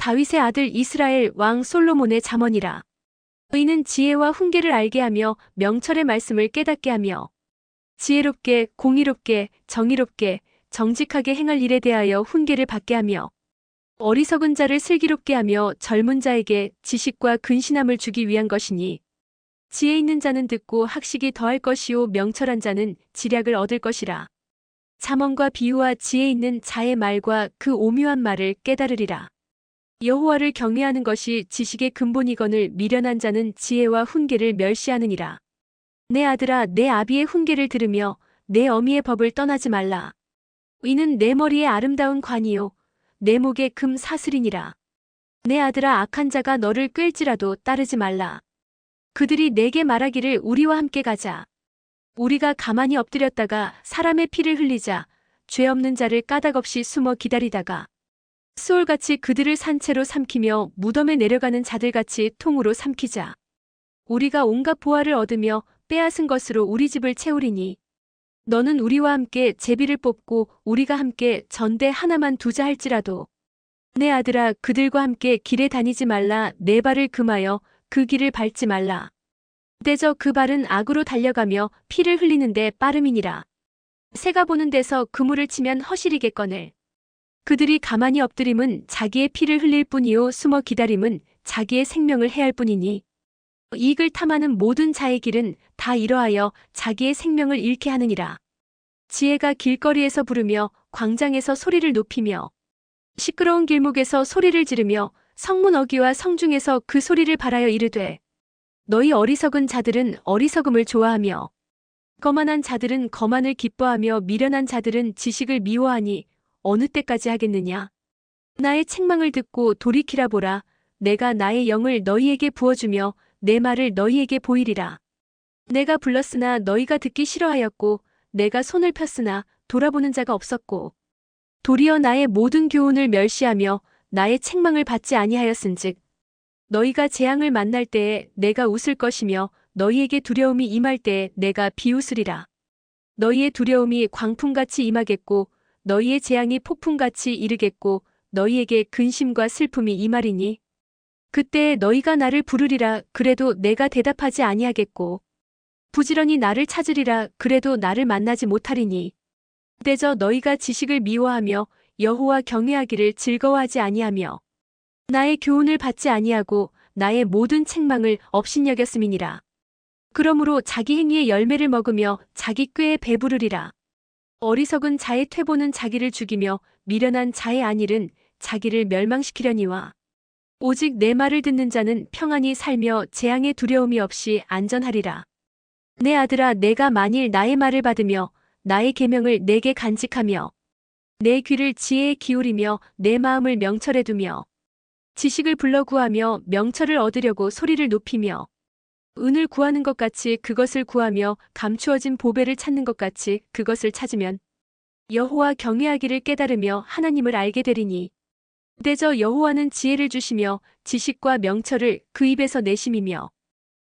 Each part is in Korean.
다윗의 아들 이스라엘 왕 솔로몬의 잠언이라. 의인은 지혜와 훈계를 알게 하며 명철의 말씀을 깨닫게 하며 지혜롭게 공의롭게 정의롭게 정직하게 행할 일에 대하여 훈계를 받게 하며 어리석은 자를 슬기롭게 하며 젊은 자에게 지식과 근신함을 주기 위한 것이니 지혜 있는 자는 듣고 학식이 더할 것이요 명철한 자는 지략을 얻을 것이라. 잠언과 비유와 지혜 있는 자의 말과 그 오묘한 말을 깨달으리라. 여호와를 경외하는 것이 지식의 근본이거늘 미련한 자는 지혜와 훈계를 멸시하느니라. 내 아들아, 내 아비의 훈계를 들으며 내 어미의 법을 떠나지 말라. 이는 내 머리에 아름다운 관이요 내 목에 금 사슬이니라. 내 아들아, 악한 자가 너를 꿰일지라도 따르지 말라. 그들이 내게 말하기를 우리와 함께 가자. 우리가 가만히 엎드렸다가 사람의 피를 흘리자. 죄 없는 자를 까닭없이 숨어 기다리다가 수월같이 그들을 산채로 삼키며 무덤에 내려가는 자들같이 통으로 삼키자. 우리가 온갖 보화를 얻으며 빼앗은 것으로 우리 집을 채우리니 너는 우리와 함께 제비를 뽑고 우리가 함께 전대 하나만 두자 할지라도 내 아들아, 그들과 함께 길에 다니지 말라. 내 발을 금하여 그 길을 밟지 말라. 대저 그 발은 악으로 달려가며 피를 흘리는데 빠름이니라. 새가 보는 데서 그물을 치면 허실이겠거늘. 그들이 가만히 엎드림은 자기의 피를 흘릴 뿐이요 숨어 기다림은 자기의 생명을 해할 뿐이니 이익을 탐하는 모든 자의 길은 다 이러하여 자기의 생명을 잃게 하느니라. 지혜가 길거리에서 부르며 광장에서 소리를 높이며 시끄러운 길목에서 소리를 지르며 성문 어귀와 성중에서 그 소리를 발하여 이르되 너희 어리석은 자들은 어리석음을 좋아하며 거만한 자들은 거만을 기뻐하며 미련한 자들은 지식을 미워하니 어느 때까지 하겠느냐. 나의 책망을 듣고 돌이키라 보라. 내가 나의 영을 너희에게 부어주며 내 말을 너희에게 보이리라. 내가 불렀으나 너희가 듣기 싫어하였고 내가 손을 폈으나 돌아보는 자가 없었고 도리어 나의 모든 교훈을 멸시하며 나의 책망을 받지 아니하였은즉 너희가 재앙을 만날 때에 내가 웃을 것이며 너희에게 두려움이 임할 때에 내가 비웃으리라. 너희의 두려움이 광풍같이 임하겠고 너희의 재앙이 폭풍같이 이르겠고 너희에게 근심과 슬픔이 임하리니 그때에 너희가 나를 부르리라. 그래도 내가 대답하지 아니하겠고 부지런히 나를 찾으리라. 그래도 나를 만나지 못하리니 그때저 너희가 지식을 미워하며 여호와 경외하기를 즐거워하지 아니하며 나의 교훈을 받지 아니하고 나의 모든 책망을 업신여겼음이니라. 그러므로 자기 행위의 열매를 먹으며 자기 꾀에 배부르리라. 어리석은 자의 퇴보는 자기를 죽이며 미련한 자의 안일은 자기를 멸망시키려니와 오직 내 말을 듣는 자는 평안히 살며 재앙의 두려움이 없이 안전하리라. 내 아들아, 내가 만일 나의 말을 받으며 나의 계명을 내게 간직하며 내 귀를 지혜에 기울이며 내 마음을 명철에 두며 지식을 불러 구하며 명철을 얻으려고 소리를 높이며 은을 구하는 것 같이 그것을 구하며 감추어진 보배를 찾는 것 같이 그것을 찾으면 여호와 경외하기를 깨달으며 하나님을 알게 되리니 그때저 여호와는 지혜를 주시며 지식과 명철을 그 입에서 내심이며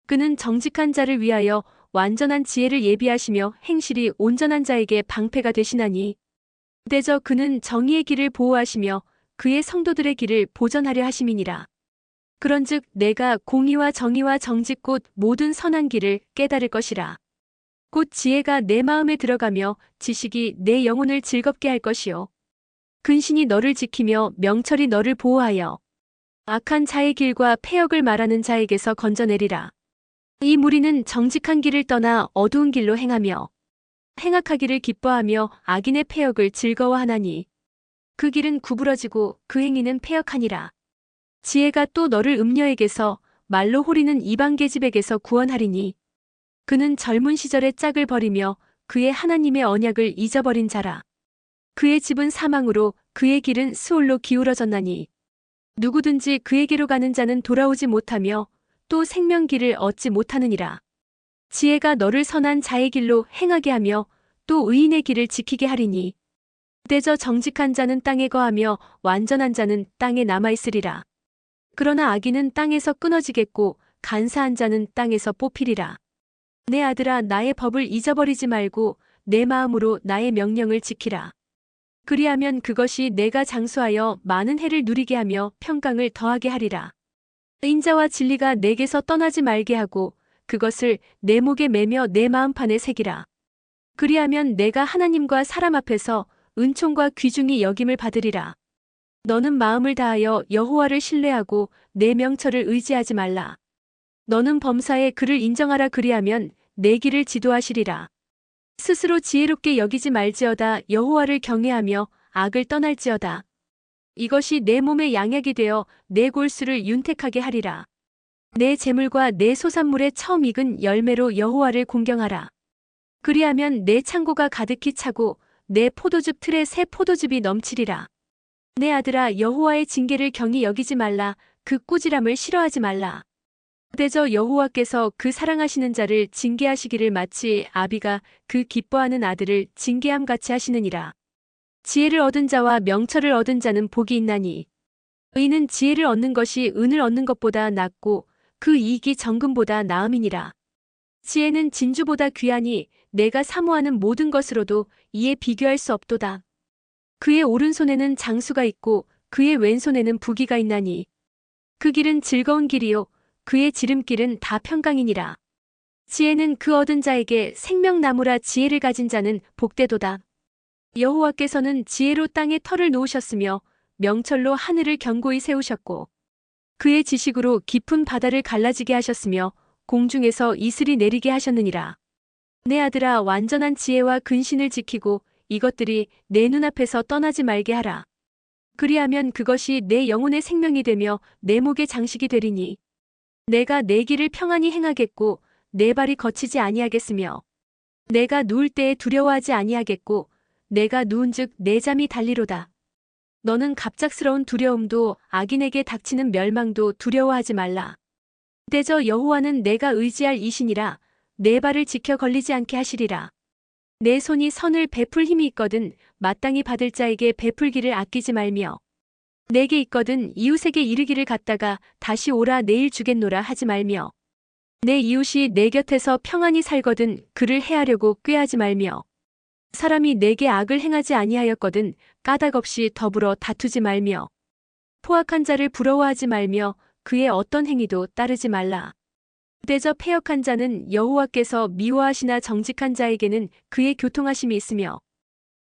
그는 정직한 자를 위하여 완전한 지혜를 예비하시며 행실이 온전한 자에게 방패가 되시나니 그때저 그는 정의의 길을 보호하시며 그의 성도들의 길을 보전하려 하심이니라. 그런즉 내가 공의와 정의와 정직 곧 모든 선한 길을 깨달을 것이라. 곧 지혜가 내 마음에 들어가며 지식이 내 영혼을 즐겁게 할 것이요 근신이 너를 지키며 명철이 너를 보호하여 악한 자의 길과 패역을 말하는 자에게서 건져내리라. 이 무리는 정직한 길을 떠나 어두운 길로 행하며 행악하기를 기뻐하며 악인의 패역을 즐거워하나니 그 길은 구부러지고 그 행위는 패역하니라. 지혜가 또 너를 음녀에게서 말로 호리는 이방 계집에게서 구원하리니 그는 젊은 시절의 짝을 버리며 그의 하나님의 언약을 잊어버린 자라. 그의 집은 사망으로 그의 길은 수올로 기울어졌나니 누구든지 그에게로 가는 자는 돌아오지 못하며 또 생명길을 얻지 못하느니라. 지혜가 너를 선한 자의 길로 행하게 하며 또 의인의 길을 지키게 하리니 그때저 정직한 자는 땅에 거하며 완전한 자는 땅에 남아있으리라. 그러나 악인은 땅에서 끊어지겠고 간사한 자는 땅에서 뽑히리라. 내 아들아, 나의 법을 잊어버리지 말고 내 마음으로 나의 명령을 지키라. 그리하면 그것이 내가 장수하여 많은 해를 누리게 하며 평강을 더하게 하리라. 인자와 진리가 내게서 떠나지 말게 하고 그것을 내 목에 매며 내 마음판에 새기라. 그리하면 내가 하나님과 사람 앞에서 은총과 귀중히 여김을 받으리라. 너는 마음을 다하여 여호와를 신뢰하고 내 명철을 의지하지 말라. 너는 범사에 그를 인정하라. 그리하면 내 길을 지도하시리라. 스스로 지혜롭게 여기지 말지어다. 여호와를 경외하며 악을 떠날지어다. 이것이 내 몸의 양약이 되어 내 골수를 윤택하게 하리라. 내 재물과 내 소산물의 처음 익은 열매로 여호와를 공경하라. 그리하면 내 창고가 가득히 차고 내 포도즙 틀에 새 포도즙이 넘치리라. 내 아들아, 여호와의 징계를 경히 여기지 말라. 그 꾸지람을 싫어하지 말라. 대저 여호와께서 그 사랑하시는 자를 징계하시기를 마치 아비가 그 기뻐하는 아들을 징계함 같이 하시느니라. 지혜를 얻은 자와 명철을 얻은 자는 복이 있나니 의인은 지혜를 얻는 것이 은을 얻는 것보다 낫고 그 이익이 정금보다 나음이니라. 지혜는 진주보다 귀하니 내가 사모하는 모든 것으로도 이에 비교할 수 없도다. 그의 오른손에는 장수가 있고 그의 왼손에는 부귀가 있나니 그 길은 즐거운 길이요 그의 지름길은 다 평강이니라. 지혜는 그 얻은 자에게 생명나무라. 지혜를 가진 자는 복되도다. 여호와께서는 지혜로 땅에 터를 놓으셨으며 명철로 하늘을 견고히 세우셨고 그의 지식으로 깊은 바다를 갈라지게 하셨으며 공중에서 이슬이 내리게 하셨느니라. 내 아들아, 완전한 지혜와 근신을 지키고 이것들이 내 눈앞에서 떠나지 말게 하라. 그리하면 그것이 내 영혼의 생명이 되며 내 목의 장식이 되리니 내가 내 길을 평안히 행하겠고 내 발이 거치지 아니하겠으며 내가 누울 때에 두려워하지 아니하겠고 내가 누운즉 내 잠이 달리로다. 너는 갑작스러운 두려움도 악인에게 닥치는 멸망도 두려워하지 말라. 대저 여호와는 내가 의지할 이시니라. 내 발을 지켜 걸리지 않게 하시리라. 내 손이 선을 베풀 힘이 있거든 마땅히 받을 자에게 베풀기를 아끼지 말며 내게 있거든 이웃에게 이르기를 갖다가 다시 오라 내일 주겠노라 하지 말며 내 이웃이 내 곁에서 평안히 살거든 그를 해하려고 꾀하지 말며 사람이 내게 악을 행하지 아니하였거든 까닭없이 더불어 다투지 말며 포악한 자를 부러워하지 말며 그의 어떤 행위도 따르지 말라. 대저 패역한 자는 여호와께서 미워하시나 정직한 자에게는 그의 교통하심이 있으며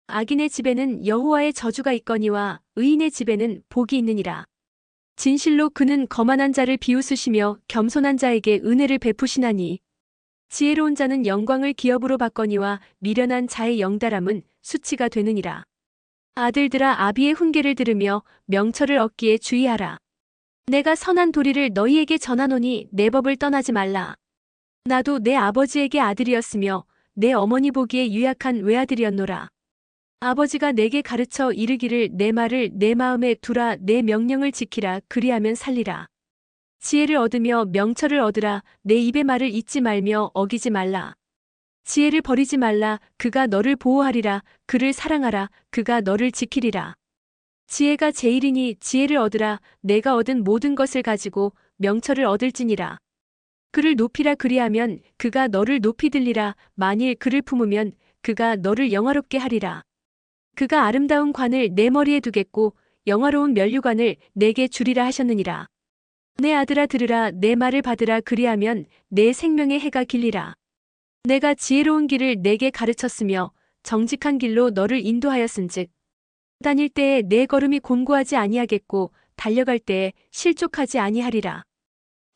악인의 집에는 여호와의 저주가 있거니와 의인의 집에는 복이 있느니라. 진실로 그는 거만한 자를 비웃으시며 겸손한 자에게 은혜를 베푸시나니 지혜로운 자는 영광을 기업으로 받거니와 미련한 자의 영달함은 수치가 되느니라. 아들들아, 아비의 훈계를 들으며 명철을 얻기에 주의하라. 내가 선한 도리를 너희에게 전하노니 내 법을 떠나지 말라. 나도 내 아버지에게 아들이었으며 내 어머니 보기에 유약한 외아들이었노라. 아버지가 내게 가르쳐 이르기를 내 말을 내 마음에 두라. 내 명령을 지키라. 그리하면 살리라. 지혜를 얻으며 명철을 얻으라. 내 입의 말을 잊지 말며 어기지 말라. 지혜를 버리지 말라. 그가 너를 보호하리라. 그를 사랑하라. 그가 너를 지키리라. 지혜가 제일이니 지혜를 얻으라. 내가 얻은 모든 것을 가지고 명철을 얻을지니라. 그를 높이라. 그리하면 그가 너를 높이 들리라. 만일 그를 품으면 그가 너를 영화롭게 하리라. 그가 아름다운 관을 내 머리에 두겠고 영화로운 면류관을 내게 주리라 하셨느니라. 내 아들아, 들으라. 내 말을 받으라. 그리하면 내 생명의 해가 길리라. 내가 지혜로운 길을 내게 가르쳤으며 정직한 길로 너를 인도하였은즉 다닐 때에 내 걸음이 곤고하지 아니하겠고 달려갈 때에 실족하지 아니하리라.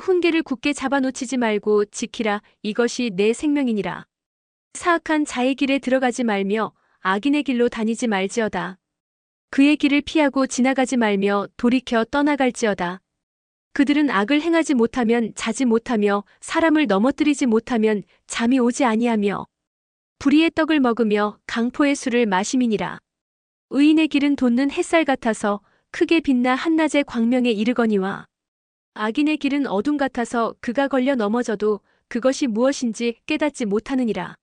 훈계를 굳게 잡아놓치지 말고 지키라. 이것이 내 생명이니라. 사악한 자의 길에 들어가지 말며 악인의 길로 다니지 말지어다. 그의 길을 피하고 지나가지 말며 돌이켜 떠나갈지어다. 그들은 악을 행하지 못하면 자지 못하며 사람을 넘어뜨리지 못하면 잠이 오지 아니하며 불의의 떡을 먹으며 강포의 술을 마심이니라. 의인의 길은 돋는 햇살 같아서 크게 빛나 한낮의 광명에 이르거니와 악인의 길은 어둠 같아서 그가 걸려 넘어져도 그것이 무엇인지 깨닫지 못하느니라.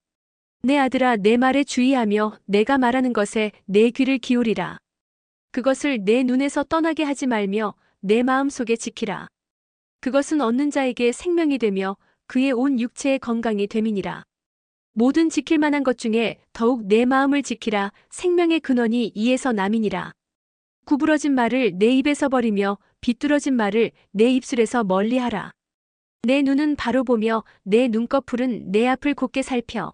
내 아들아, 내 말에 주의하며 내가 말하는 것에 내 귀를 기울이라. 그것을 내 눈에서 떠나게 하지 말며 내 마음속에 지키라. 그것은 얻는 자에게 생명이 되며 그의 온 육체의 건강이 됨이니라. 모든 지킬 만한 것 중에 더욱 내 마음을 지키라. 생명의 근원이 이에서 남이니라. 구부러진 말을 내 입에서 버리며 비뚤어진 말을 내 입술에서 멀리하라. 내 눈은 바로 보며 내 눈꺼풀은 내 앞을 곧게 살펴.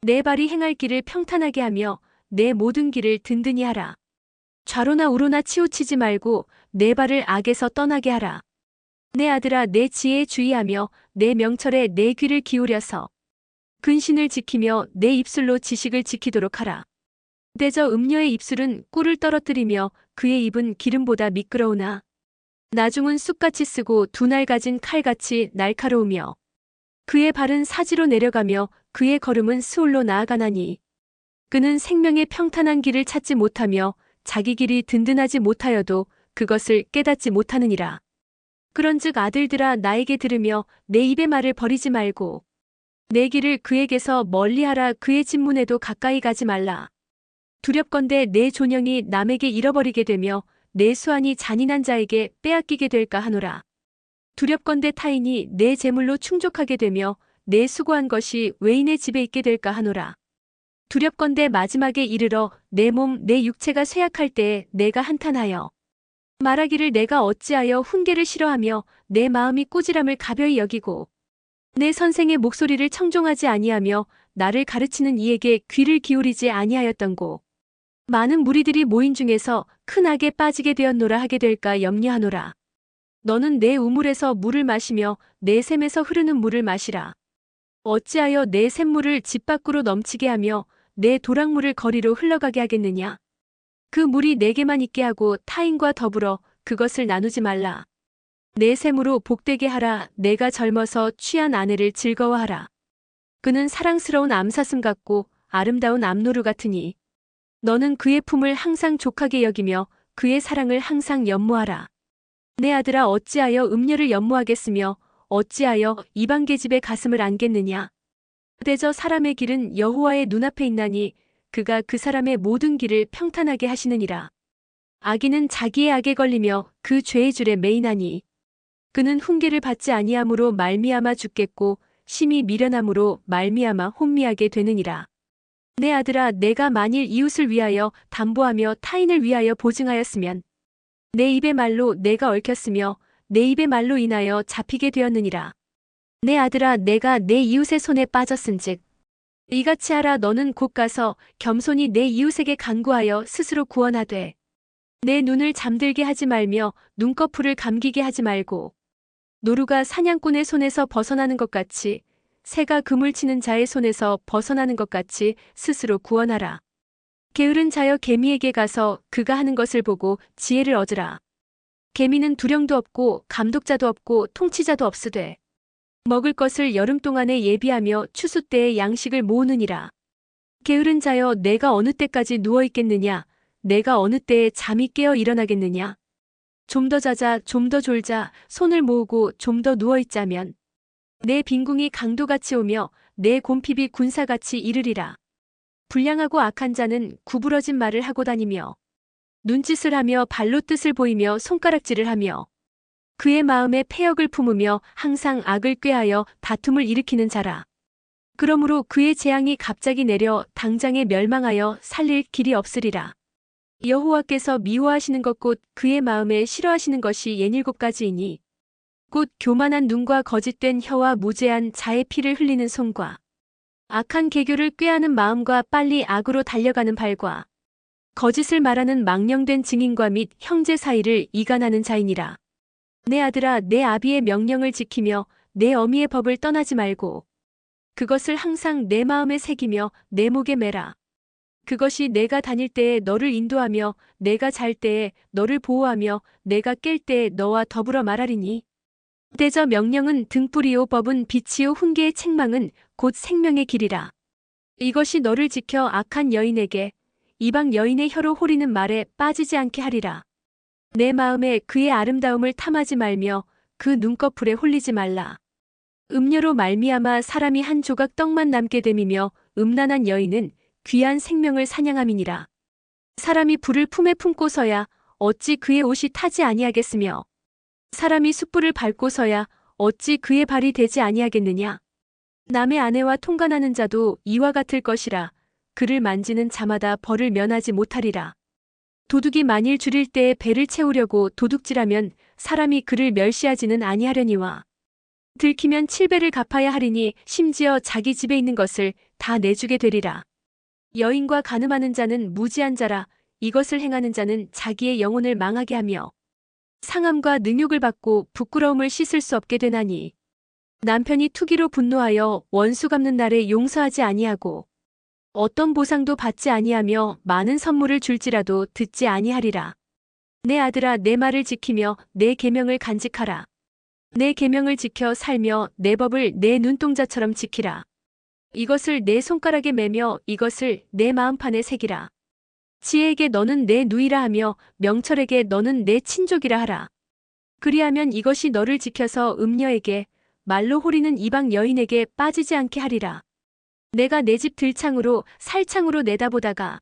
내 발이 행할 길을 평탄하게 하며 내 모든 길을 든든히 하라. 좌로나 우로나 치우치지 말고 내 발을 악에서 떠나게 하라. 내 아들아, 내 지혜에 주의하며 내 명철에 내 귀를 기울여서 근신을 지키며 내 입술로 지식을 지키도록 하라. 대저 음녀의 입술은 꿀을 떨어뜨리며 그의 입은 기름보다 미끄러우나 나중은 쑥같이 쓰고 두 날 가진 칼같이 날카로우며 그의 발은 사지로 내려가며 그의 걸음은 스올로 나아가나니 그는 생명의 평탄한 길을 찾지 못하며 자기 길이 든든하지 못하여도 그것을 깨닫지 못하느니라. 그런즉 아들들아, 나에게 들으며 내 입의 말을 버리지 말고 내 길을 그에게서 멀리하라. 그의 진문에도 가까이 가지 말라. 두렵건대 내 존영이 남에게 잃어버리게 되며 내 수완이 잔인한 자에게 빼앗기게 될까 하노라. 두렵건대 타인이 내 재물로 충족하게 되며 내 수고한 것이 외인의 집에 있게 될까 하노라. 두렵건대 마지막에 이르러 내 몸 내 육체가 쇠약할 때에 내가 한탄하여 말하기를 내가 어찌하여 훈계를 싫어하며 내 마음이 꾸지람을 가벼이 여기고 내 선생의 목소리를 청종하지 아니하며 나를 가르치는 이에게 귀를 기울이지 아니하였던고. 많은 무리들이 모인 중에서 큰 악에 빠지게 되었노라 하게 될까 염려하노라. 너는 내 우물에서 물을 마시며 내 샘에서 흐르는 물을 마시라. 어찌하여 내 샘물을 집 밖으로 넘치게 하며 내 도랑물을 거리로 흘러가게 하겠느냐. 그 물이 내게만 있게 하고 타인과 더불어 그것을 나누지 말라. 내 샘으로 복되게 하라. 내가 젊어서 취한 아내를 즐거워하라. 그는 사랑스러운 암사슴 같고 아름다운 암노루 같으니 너는 그의 품을 항상 족하게 여기며 그의 사랑을 항상 연모하라. 내 아들아, 어찌하여 음녀를 연모하겠으며 어찌하여 이방 계집의 가슴을 안겠느냐. 대저 사람의 길은 여호와의 눈앞에 있나니 그가 그 사람의 모든 길을 평탄하게 하시느니라. 악인은 자기의 악에 걸리며 그 죄의 줄에 매이나니 그는 훈계를 받지 아니함으로 말미암아 죽겠고 심히 미련함으로 말미암아 혼미하게 되느니라. 내 아들아, 내가 만일 이웃을 위하여 담보하며 타인을 위하여 보증하였으면 내 입의 말로 내가 얽혔으며 내 입의 말로 인하여 잡히게 되었느니라. 내 아들아, 내가 내 이웃의 손에 빠졌은즉 이같이 하라. 너는 곧 가서 겸손히 내 이웃에게 간구하여 스스로 구원하되 내 눈을 잠들게 하지 말며 눈꺼풀을 감기게 하지 말고 노루가 사냥꾼의 손에서 벗어나는 것 같이 새가 그물 치는 자의 손에서 벗어나는 것 같이 스스로 구원하라. 게으른 자여, 개미에게 가서 그가 하는 것을 보고 지혜를 얻으라. 개미는 두령도 없고 감독자도 없고 통치자도 없으되 먹을 것을 여름 동안에 예비하며 추수 때에 양식을 모으느니라. 게으른 자여, 내가 어느 때까지 누워 있겠느냐. 내가 어느 때에 잠이 깨어 일어나겠느냐. 좀 더 자자, 좀 더 졸자, 손을 모으고 좀 더 누워 있자면 내 빈궁이 강도같이 오며 내 곰핍이 군사같이 이르리라. 불량하고 악한 자는 구부러진 말을 하고 다니며 눈짓을 하며 발로 뜻을 보이며 손가락질을 하며 그의 마음에 패역을 품으며 항상 악을 꾀하여 다툼을 일으키는 자라. 그러므로 그의 재앙이 갑자기 내려 당장에 멸망하여 살릴 길이 없으리라. 여호와께서 미워하시는 것 곧 그의 마음에 싫어하시는 것이 67가지이니 곧 교만한 눈과 거짓된 혀와 무죄한 자의 피를 흘리는 손과 악한 계교를 꾀하는 마음과 빨리 악으로 달려가는 발과 거짓을 말하는 망령된 증인과 및 형제 사이를 이간하는 자이니라. 내 아들아, 내 아비의 명령을 지키며 내 어미의 법을 떠나지 말고 그것을 항상 내 마음에 새기며 내 목에 매라. 그것이 내가 다닐 때에 너를 인도하며 내가 잘 때에 너를 보호하며 내가 깰 때에 너와 더불어 말하리니 대저 명령은 등불이요 법은 빛이요 훈계의 책망은 곧 생명의 길이라. 이것이 너를 지켜 악한 여인에게 이방 여인의 혀로 호리는 말에 빠지지 않게 하리라. 내 마음에 그의 아름다움을 탐하지 말며 그 눈꺼풀에 홀리지 말라. 음녀로 말미암아 사람이 한 조각 떡만 남게 됨이며 음란한 여인은 귀한 생명을 사냥함이니라. 사람이 불을 품에 품고서야 어찌 그의 옷이 타지 아니하겠으며 사람이 숯불을 밟고서야 어찌 그의 발이 되지 아니하겠느냐. 남의 아내와 통간하는 자도 이와 같을 것이라. 그를 만지는 자마다 벌을 면하지 못하리라. 도둑이 만일 줄일 때에 배를 채우려고 도둑질하면 사람이 그를 멸시하지는 아니하려니와. 들키면 7배를 갚아야 하리니 심지어 자기 집에 있는 것을 다 내주게 되리라. 여인과 간음하는 자는 무지한 자라. 이것을 행하는 자는 자기의 영혼을 망하게 하며 상함과 능욕을 받고 부끄러움을 씻을 수 없게 되나니. 남편이 투기로 분노하여 원수 갚는 날에 용서하지 아니하고 어떤 보상도 받지 아니하며 많은 선물을 줄지라도 듣지 아니하리라. 내 아들아, 내 말을 지키며 내 계명을 간직하라. 내 계명을 지켜 살며 내 법을 내 눈동자처럼 지키라. 이것을 내 손가락에 매며 이것을 내 마음판에 새기라. 지혜에게 너는 내 누이라 하며 명철에게 너는 내 친족이라 하라. 그리하면 이것이 너를 지켜서 음녀에게 말로 호리는 이방 여인에게 빠지지 않게 하리라. 내가 내 집 들창으로 살창으로 내다보다가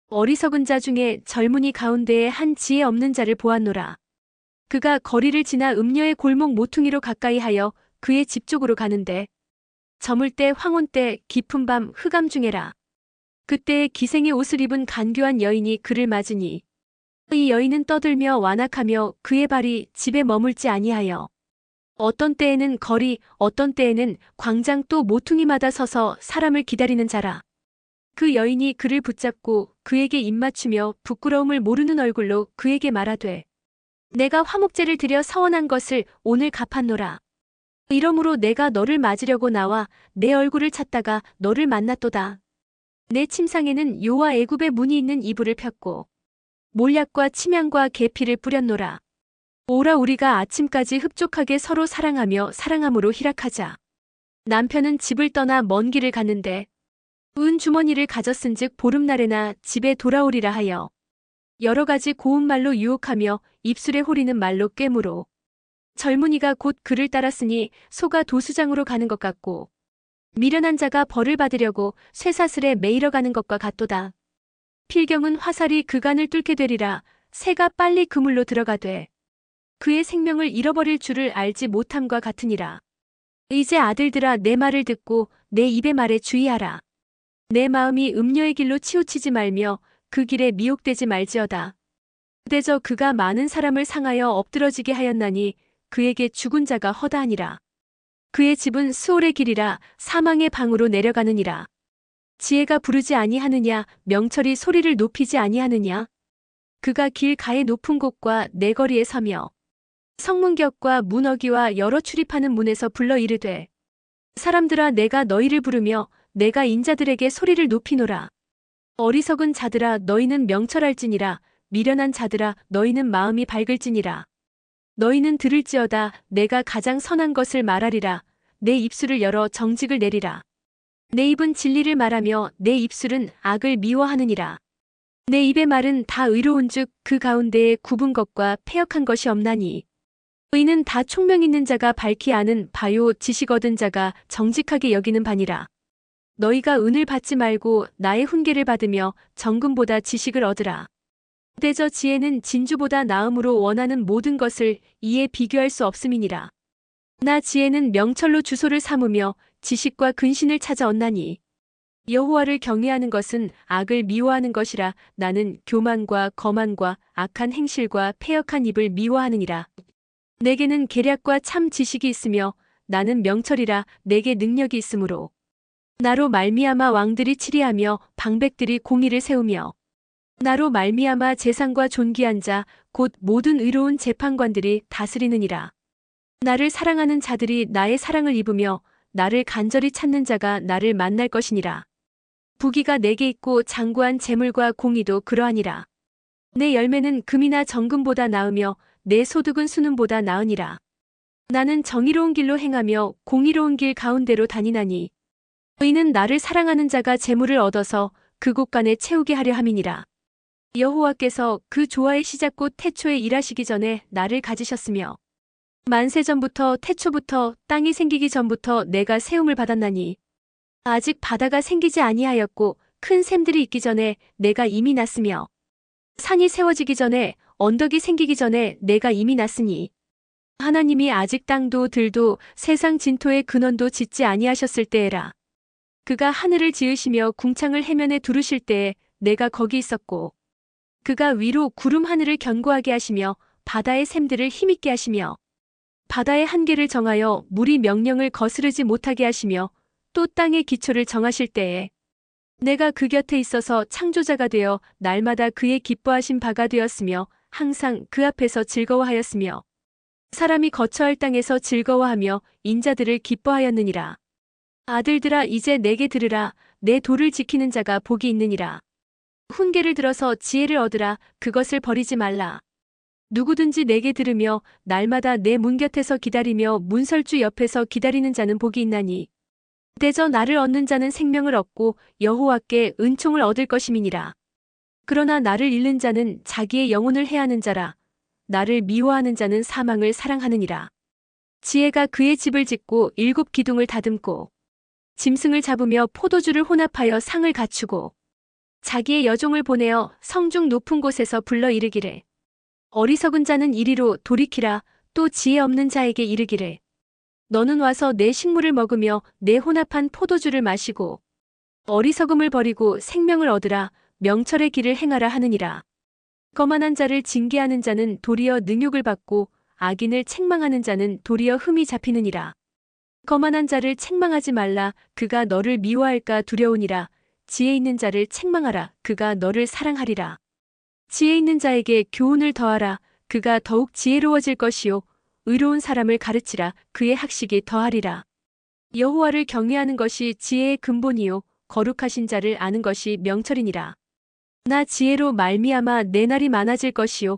어리석은 자 중에 젊은이 가운데에 한 지혜 없는 자를 보았노라. 그가 거리를 지나 음녀의 골목 모퉁이로 가까이 하여 그의 집 쪽으로 가는데 저물 때 황혼 때 깊은 밤 흑암 중에라. 그때에 기생의 옷을 입은 간교한 여인이 그를 맞으니 이 여인은 떠들며 완악하며 그의 발이 집에 머물지 아니하여 어떤 때에는 거리, 어떤 때에는 광장 또 모퉁이마다 서서 사람을 기다리는 자라. 그 여인이 그를 붙잡고 그에게 입맞추며 부끄러움을 모르는 얼굴로 그에게 말하되 내가 화목제를 드려 서원한 것을 오늘 갚았노라. 이러므로 내가 너를 맞으려고 나와 내 얼굴을 찾다가 너를 만났도다. 내 침상에는 요와 애굽의 문이 있는 이불을 폈고 몰약과 침향과 계피를 뿌렸노라. 오라 우리가 아침까지 흡족하게 서로 사랑하며 사랑함으로 희락하자. 남편은 집을 떠나 먼 길을 갔는데 은 주머니를 가졌은즉 보름날에나 집에 돌아오리라 하여 여러 가지 고운 말로 유혹하며 입술에 호리는 말로 꿰물어 젊은이가 곧 그를 따랐으니 소가 도수장으로 가는 것 같고 미련한 자가 벌을 받으려고 쇠사슬에 매이러 가는 것과 같도다. 필경은 화살이 그간을 뚫게 되리라. 새가 빨리 그물로 들어가되 그의 생명을 잃어버릴 줄을 알지 못함과 같으니라. 이제 아들들아, 내 말을 듣고 내 입의 말에 주의하라. 내 마음이 음녀의 길로 치우치지 말며 그 길에 미혹되지 말지어다. 그대저 그가 많은 사람을 상하여 엎드러지게 하였나니 그에게 죽은 자가 허다하니라. 그의 집은 수올의 길이라 사망의 방으로 내려가느니라. 지혜가 부르지 아니하느냐, 명철이 소리를 높이지 아니하느냐. 그가 길 가의 높은 곳과 내거리에 서며 성문격과 문어기와 여러 출입하는 문에서 불러 이르되 사람들아, 내가 너희를 부르며 내가 인자들에게 소리를 높이노라. 어리석은 자들아, 너희는 명철할지니라. 미련한 자들아, 너희는 마음이 밝을지니라. 너희는 들을지어다. 내가 가장 선한 것을 말하리라. 내 입술을 열어 정직을 내리라. 내 입은 진리를 말하며 내 입술은 악을 미워하느니라. 내 입의 말은 다 의로운즉 그 가운데에 굽은 것과 패역한 것이 없나니. 의는 다 총명 있는 자가 밝히 아는 바요, 지식 얻은 자가 정직하게 여기는 바니라. 너희가 은을 받지 말고 나의 훈계를 받으며 정금보다 지식을 얻으라. 그대저 지혜는 진주보다 나음으로 원하는 모든 것을 이에 비교할 수 없음이니라. 나 지혜는 명철로 주소를 삼으며 지식과 근신을 찾아 얻나니. 여호와를 경외하는 것은 악을 미워하는 것이라. 나는 교만과 거만과 악한 행실과 패역한 입을 미워하느니라. 내게는 계략과 참 지식이 있으며 나는 명철이라. 내게 능력이 있으므로 나로 말미암아 왕들이 치리하며 방백들이 공의를 세우며 나로 말미암아 재상과 존귀한 자 곧 모든 의로운 재판관들이 다스리느니라. 나를 사랑하는 자들이 나의 사랑을 입으며 나를 간절히 찾는 자가 나를 만날 것이니라. 부귀가 내게 있고 장구한 재물과 공의도 그러하니라. 내 열매는 금이나 정금보다 나으며 내 소득은 수는보다 나으니라. 나는 정의로운 길로 행하며 공의로운 길 가운데로 다니나니 의는 나를 사랑하는 자가 재물을 얻어서 그 곳간에 채우게 하려 함이니라. 여호와께서 그 조화의 시작곧 태초에 일하시기 전에 나를 가지셨으며 만세전부터 태초부터 땅이 생기기 전부터 내가 세움을 받았나니 아직 바다가 생기지 아니하였고 큰 샘들이 있기 전에 내가 이미 났으며 산이 세워지기 전에 언덕이 생기기 전에 내가 이미 났으니 하나님이 아직 땅도 들도 세상 진토의 근원도 짓지 아니하셨을 때에라. 그가 하늘을 지으시며 궁창을 해면에 두르실 때에 내가 거기 있었고, 그가 위로 구름 하늘을 견고하게 하시며 바다의 샘들을 힘있게 하시며 바다의 한계를 정하여 물이 명령을 거스르지 못하게 하시며 또 땅의 기초를 정하실 때에 내가 그 곁에 있어서 창조자가 되어 날마다 그의 기뻐하신 바가 되었으며 항상 그 앞에서 즐거워하였으며 사람이 거처할 땅에서 즐거워하며 인자들을 기뻐하였느니라. 아들들아 이제 내게 들으라. 내 도를 지키는 자가 복이 있느니라. 훈계를 들어서 지혜를 얻으라. 그것을 버리지 말라. 누구든지 내게 들으며 날마다 내 문 곁에서 기다리며 문설주 옆에서 기다리는 자는 복이 있나니 대저 나를 얻는 자는 생명을 얻고 여호와께 은총을 얻을 것임이니라. 그러나 나를 잃는 자는 자기의 영혼을 해하는 자라. 나를 미워하는 자는 사망을 사랑하느니라. 지혜가 그의 집을 짓고 7 기둥을 다듬고 짐승을 잡으며 포도주를 혼합하여 상을 갖추고 자기의 여종을 보내어 성중 높은 곳에서 불러 이르기를 어리석은 자는 이리로 돌이키라. 또 지혜 없는 자에게 이르기를 너는 와서 내 식물을 먹으며 내 혼합한 포도주를 마시고 어리석음을 버리고 생명을 얻으라. 명철의 길을 행하라 하느니라. 거만한 자를 징계하는 자는 도리어 능욕을 받고 악인을 책망하는 자는 도리어 흠이 잡히느니라. 거만한 자를 책망하지 말라. 그가 너를 미워할까 두려우니라. 지혜 있는 자를 책망하라. 그가 너를 사랑하리라. 지혜 있는 자에게 교훈을 더하라. 그가 더욱 지혜로워질 것이요 의로운 사람을 가르치라. 그의 학식이 더하리라. 여호와를 경외하는 것이 지혜의 근본이요 거룩하신 자를 아는 것이 명철이니라. 나 지혜로 말미암아 내 날이 많아질 것이요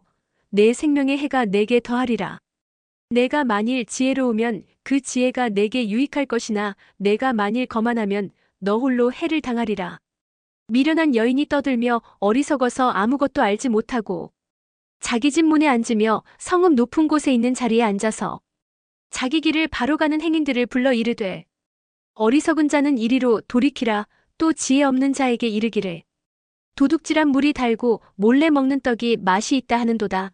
내 생명의 해가 내게 더하리라. 내가 만일 지혜로우면 그 지혜가 내게 유익할 것이나 내가 만일 거만하면 너 홀로 해를 당하리라. 미련한 여인이 떠들며 어리석어서 아무것도 알지 못하고 자기 집 문에 앉으며 성읍 높은 곳에 있는 자리에 앉아서 자기 길을 바로 가는 행인들을 불러 이르되 어리석은 자는 이리로 돌이키라. 또 지혜 없는 자에게 이르기를 도둑질한 물이 달고 몰래 먹는 떡이 맛이 있다 하는도다.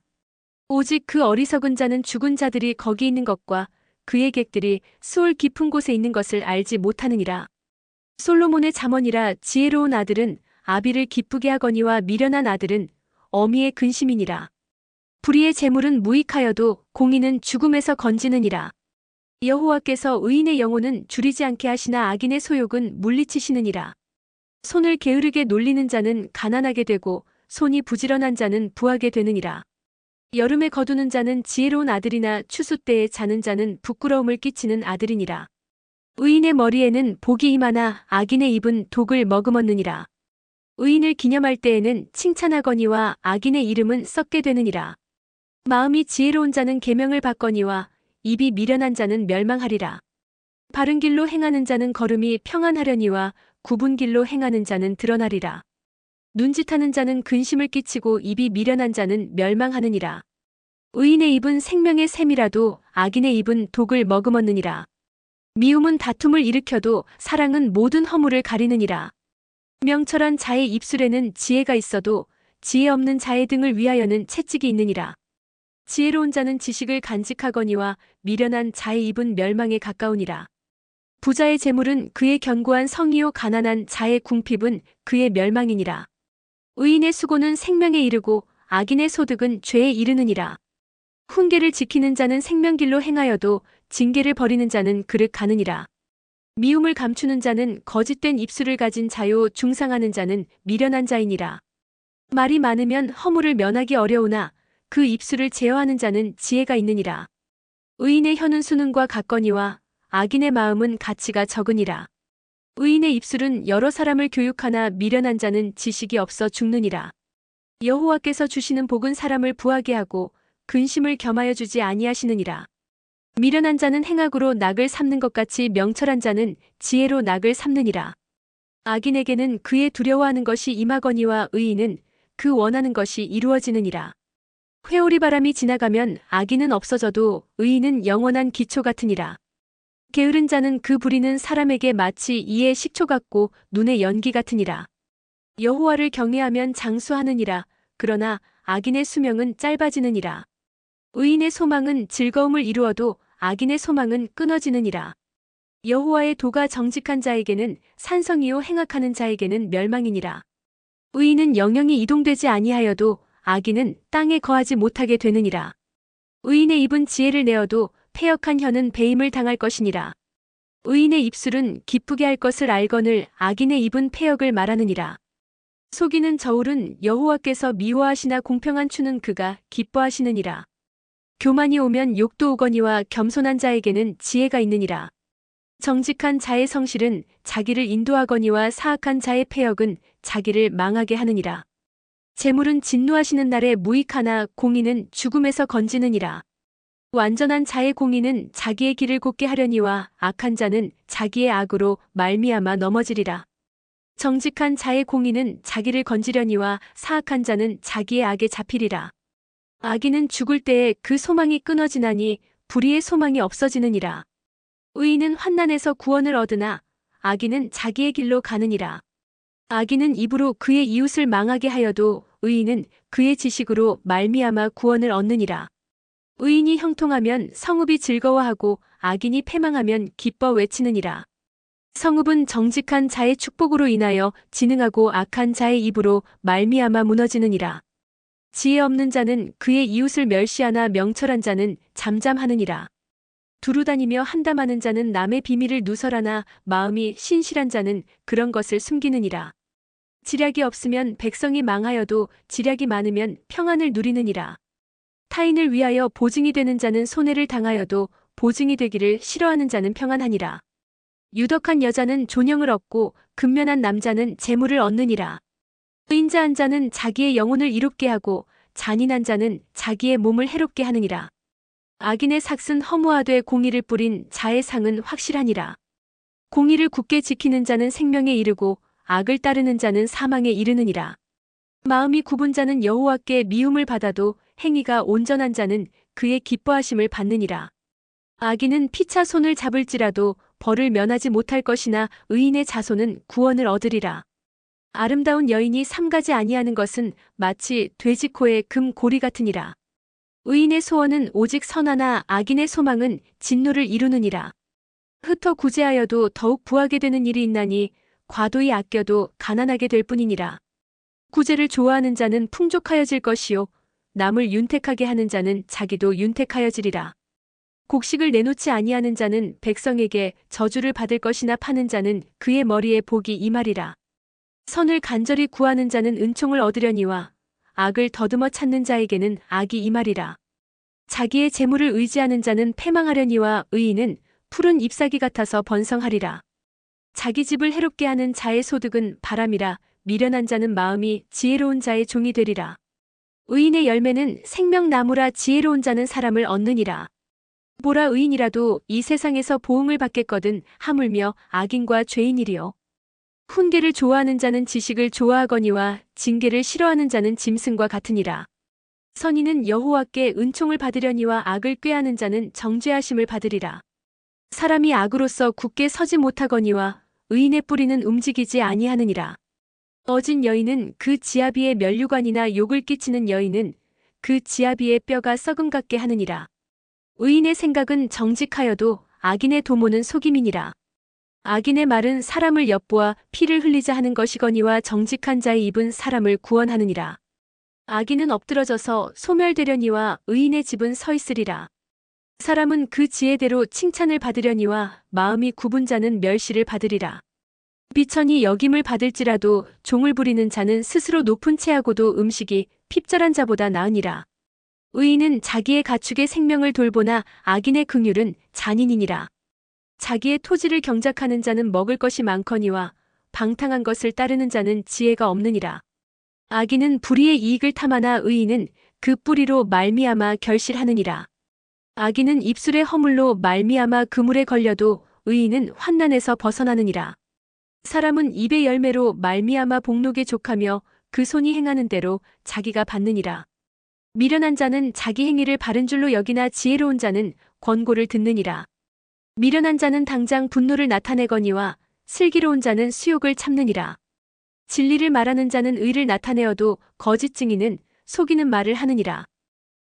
오직 그 어리석은 자는 죽은 자들이 거기 있는 것과 그의 객들이 수올 깊은 곳에 있는 것을 알지 못하느니라. 솔로몬의 잠언이라. 지혜로운 아들은 아비를 기쁘게 하거니와 미련한 아들은 어미의 근심이니라. 불의의 재물은 무익하여도 공의는 죽음에서 건지느니라. 여호와께서 의인의 영혼은 줄이지 않게 하시나 악인의 소욕은 물리치시느니라. 손을 게으르게 놀리는 자는 가난하게 되고 손이 부지런한 자는 부하게 되느니라. 여름에 거두는 자는 지혜로운 아들이나 추수 때에 자는 자는 부끄러움을 끼치는 아들이니라. 의인의 머리에는 복이 임하나 악인의 입은 독을 머금었느니라. 의인을 기념할 때에는 칭찬하거니와 악인의 이름은 썩게 되느니라. 마음이 지혜로운 자는 계명을 받거니와 입이 미련한 자는 멸망하리라. 바른 길로 행하는 자는 걸음이 평안하려니와 굽은 길로 행하는 자는 드러나리라. 눈짓하는 자는 근심을 끼치고 입이 미련한 자는 멸망하느니라. 의인의 입은 생명의 샘이라도 악인의 입은 독을 머금었느니라. 미움은 다툼을 일으켜도 사랑은 모든 허물을 가리느니라. 명철한 자의 입술에는 지혜가 있어도 지혜 없는 자의 등을 위하여는 채찍이 있느니라. 지혜로운 자는 지식을 간직하거니와 미련한 자의 입은 멸망에 가까우니라. 부자의 재물은 그의 견고한 성이요 가난한 자의 궁핍은 그의 멸망이니라. 의인의 수고는 생명에 이르고 악인의 소득은 죄에 이르느니라. 훈계를 지키는 자는 생명길로 행하여도 징계를 버리는 자는 그릇 가느니라. 미움을 감추는 자는 거짓된 입술을 가진 자요 중상하는 자는 미련한 자이니라. 말이 많으면 허물을 면하기 어려우나 그 입술을 제어하는 자는 지혜가 있느니라. 의인의 혀는 수능과 같거니와 악인의 마음은 가치가 적으니라. 의인의 입술은 여러 사람을 교육하나 미련한 자는 지식이 없어 죽느니라. 여호와께서 주시는 복은 사람을 부하게 하고 근심을 겸하여 주지 아니하시느니라. 미련한 자는 행악으로 낙을 삼는 것 같이 명철한 자는 지혜로 낙을 삼느니라. 악인에게는 그의 두려워하는 것이 임하거니와 의인은 그 원하는 것이 이루어지느니라. 회오리 바람이 지나가면 악인은 없어져도 의인은 영원한 기초 같으니라. 게으른 자는 그 부리는 사람에게 마치 이의 식초 같고 눈의 연기 같으니라. 여호와를 경외하면 장수하느니라. 그러나 악인의 수명은 짧아지느니라. 의인의 소망은 즐거움을 이루어도 악인의 소망은 끊어지느니라. 여호와의 도가 정직한 자에게는 산성이요 행악하는 자에게는 멸망이니라. 의인은 영영이 이동되지 아니하여도 악인은 땅에 거하지 못하게 되느니라. 의인의 입은 지혜를 내어도 패역한 혀는 배임을 당할 것이니라. 의인의 입술은 기쁘게 할 것을 알거늘 악인의 입은 패역을 말하느니라. 속이는 저울은 여호와께서 미워하시나 공평한 추는 그가 기뻐하시느니라. 교만이 오면 욕도 오거니와 겸손한 자에게는 지혜가 있느니라. 정직한 자의 성실은 자기를 인도하거니와 사악한 자의 패역은 자기를 망하게 하느니라. 재물은 진노하시는 날에 무익하나 공의는 죽음에서 건지느니라. 완전한 자의 공의는 자기의 길을 곱게 하려니와 악한 자는 자기의 악으로 말미암아 넘어지리라. 정직한 자의 공의는 자기를 건지려니와 사악한 자는 자기의 악에 잡히리라. 악인은 죽을 때에 그 소망이 끊어지나니 불의의 소망이 없어지느니라. 의인은 환난에서 구원을 얻으나 악인은 자기의 길로 가느니라. 악인은 입으로 그의 이웃을 망하게 하여도 의인은 그의 지식으로 말미암아 구원을 얻느니라. 의인이 형통하면 성읍이 즐거워하고 악인이 패망하면 기뻐 외치느니라. 성읍은 정직한 자의 축복으로 인하여 진흥하고 악한 자의 입으로 말미암아 무너지느니라. 지혜 없는 자는 그의 이웃을 멸시하나 명철한 자는 잠잠하느니라. 두루다니며 한담하는 자는 남의 비밀을 누설하나 마음이 신실한 자는 그런 것을 숨기느니라. 지략이 없으면 백성이 망하여도 지략이 많으면 평안을 누리느니라. 타인을 위하여 보증이 되는 자는 손해를 당하여도 보증이 되기를 싫어하는 자는 평안하니라. 유덕한 여자는 존영을 얻고 근면한 남자는 재물을 얻느니라. 의인자한 자는 자기의 영혼을 이롭게 하고 잔인한 자는 자기의 몸을 해롭게 하느니라. 악인의 삭은 허무하되 공의를 뿌린 자의 상은 확실하니라. 공의를 굳게 지키는 자는 생명에 이르고 악을 따르는 자는 사망에 이르느니라. 마음이 굽은 자는 여호와께 미움을 받아도 행위가 온전한 자는 그의 기뻐하심을 받느니라. 악인은 피차 손을 잡을지라도 벌을 면하지 못할 것이나 의인의 자손은 구원을 얻으리라. 아름다운 여인이 삼가지 아니하는 것은 마치 돼지 코의 금 고리 같으니라. 의인의 소원은 오직 선하나 악인의 소망은 진노를 이루느니라. 흩어 구제하여도 더욱 부하게 되는 일이 있나니 과도히 아껴도 가난하게 될 뿐이니라. 구제를 좋아하는 자는 풍족하여질 것이요 남을 윤택하게 하는 자는 자기도 윤택하여지리라. 곡식을 내놓지 아니하는 자는 백성에게 저주를 받을 것이나 파는 자는 그의 머리에 복이 임하리라. 선을 간절히 구하는 자는 은총을 얻으려니와 악을 더듬어 찾는 자에게는 악이 임하리라. 자기의 재물을 의지하는 자는 패망하려니와 의인은 푸른 잎사귀 같아서 번성하리라. 자기 집을 해롭게 하는 자의 소득은 바람이라. 미련한 자는 마음이 지혜로운 자의 종이 되리라. 의인의 열매는 생명나무라. 지혜로운 자는 사람을 얻느니라. 보라, 의인이라도 이 세상에서 보응을 받겠거든 하물며 악인과 죄인이리요. 훈계를 좋아하는 자는 지식을 좋아하거니와 징계를 싫어하는 자는 짐승과 같으니라. 선인은 여호와께 은총을 받으려니와 악을 꾀하는 자는 정죄하심을 받으리라. 사람이 악으로서 굳게 서지 못하거니와 의인의 뿌리는 움직이지 아니하느니라. 어진 여인은 그 지아비의 면류관이나 욕을 끼치는 여인은 그 지아비의 뼈가 썩음 같게 하느니라. 의인의 생각은 정직하여도 악인의 도모는 속임이니라. 악인의 말은 사람을 엿보아 피를 흘리자 하는 것이거니와 정직한 자의 입은 사람을 구원하느니라. 악인은 엎드러져서 소멸되려니와 의인의 집은 서 있으리라. 사람은 그 지혜대로 칭찬을 받으려니와 마음이 굽은 자는 멸시를 받으리라. 비천이 역임을 받을지라도 종을 부리는 자는 스스로 높은 채하고도 음식이 핍절한 자보다 나으니라. 의인은 자기의 가축의 생명을 돌보나 악인의 긍휼은 잔인이니라. 자기의 토지를 경작하는 자는 먹을 것이 많거니와 방탕한 것을 따르는 자는 지혜가 없느니라. 악인은 불의의 이익을 탐하나 의인은 그 뿌리로 말미암아 결실하느니라. 악인은 입술의 허물로 말미암아 그물에 걸려도 의인은 환난에서 벗어나느니라. 사람은 입의 열매로 말미암아 복록에 족하며 그 손이 행하는 대로 자기가 받느니라. 미련한 자는 자기 행위를 바른 줄로 여기나 지혜로운 자는 권고를 듣느니라. 미련한 자는 당장 분노를 나타내거니와 슬기로운 자는 수욕을 참느니라. 진리를 말하는 자는 의를 나타내어도 거짓 증인은 속이는 말을 하느니라.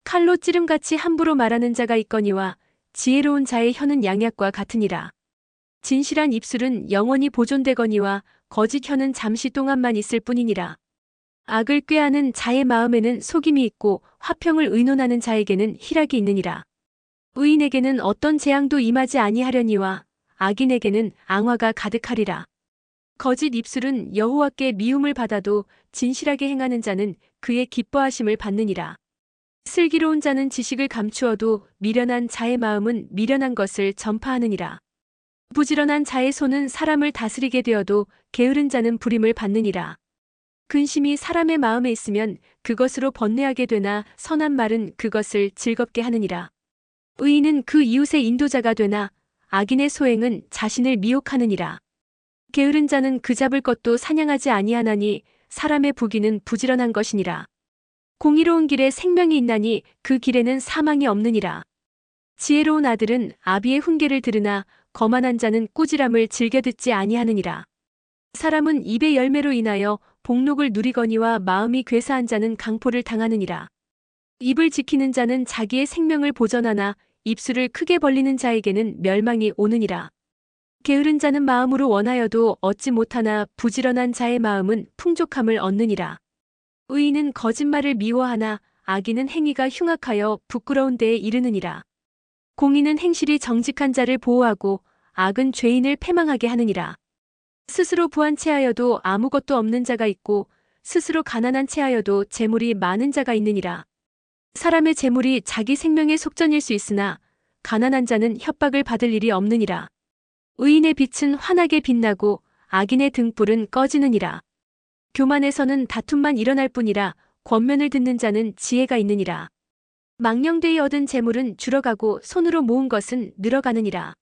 칼로 찌름같이 함부로 말하는 자가 있거니와 지혜로운 자의 혀는 양약과 같으니라. 진실한 입술은 영원히 보존되거니와 거짓 혀는 잠시 동안만 있을 뿐이니라. 악을 꾀하는 자의 마음에는 속임이 있고 화평을 의논하는 자에게는 희락이 있느니라. 의인에게는 어떤 재앙도 임하지 아니하려니와 악인에게는 앙화가 가득하리라. 거짓 입술은 여호와께 미움을 받아도 진실하게 행하는 자는 그의 기뻐하심을 받느니라. 슬기로운 자는 지식을 감추어도 미련한 자의 마음은 미련한 것을 전파하느니라. 부지런한 자의 손은 사람을 다스리게 되어도 게으른 자는 부림을 받느니라. 근심이 사람의 마음에 있으면 그것으로 번뇌하게 되나 선한 말은 그것을 즐겁게 하느니라. 의인은 그 이웃의 인도자가 되나 악인의 소행은 자신을 미혹하느니라. 게으른 자는 그 잡을 것도 사냥하지 아니하나니 사람의 부귀는 부지런한 것이니라. 공의로운 길에 생명이 있나니 그 길에는 사망이 없느니라. 지혜로운 아들은 아비의 훈계를 들으나 거만한 자는 꾸지람을 즐겨 듣지 아니하느니라. 사람은 입의 열매로 인하여 복록을 누리거니와 마음이 괴사한 자는 강포를 당하느니라. 입을 지키는 자는 자기의 생명을 보전하나 입술을 크게 벌리는 자에게는 멸망이 오느니라. 게으른 자는 마음으로 원하여도 얻지 못하나 부지런한 자의 마음은 풍족함을 얻느니라. 의인은 거짓말을 미워하나 악인은 행위가 흉악하여 부끄러운 데에 이르느니라. 공의는 행실이 정직한 자를 보호하고 악은 죄인을 패망하게 하느니라. 스스로 부한 채하여도 아무것도 없는 자가 있고 스스로 가난한 채하여도 재물이 많은 자가 있느니라. 사람의 재물이 자기 생명의 속전일 수 있으나 가난한 자는 협박을 받을 일이 없느니라. 의인의 빛은 환하게 빛나고 악인의 등불은 꺼지느니라. 교만에서는 다툼만 일어날 뿐이라 권면을 듣는 자는 지혜가 있느니라. 망령되이 얻은 재물은 줄어가고 손으로 모은 것은 늘어가느니라.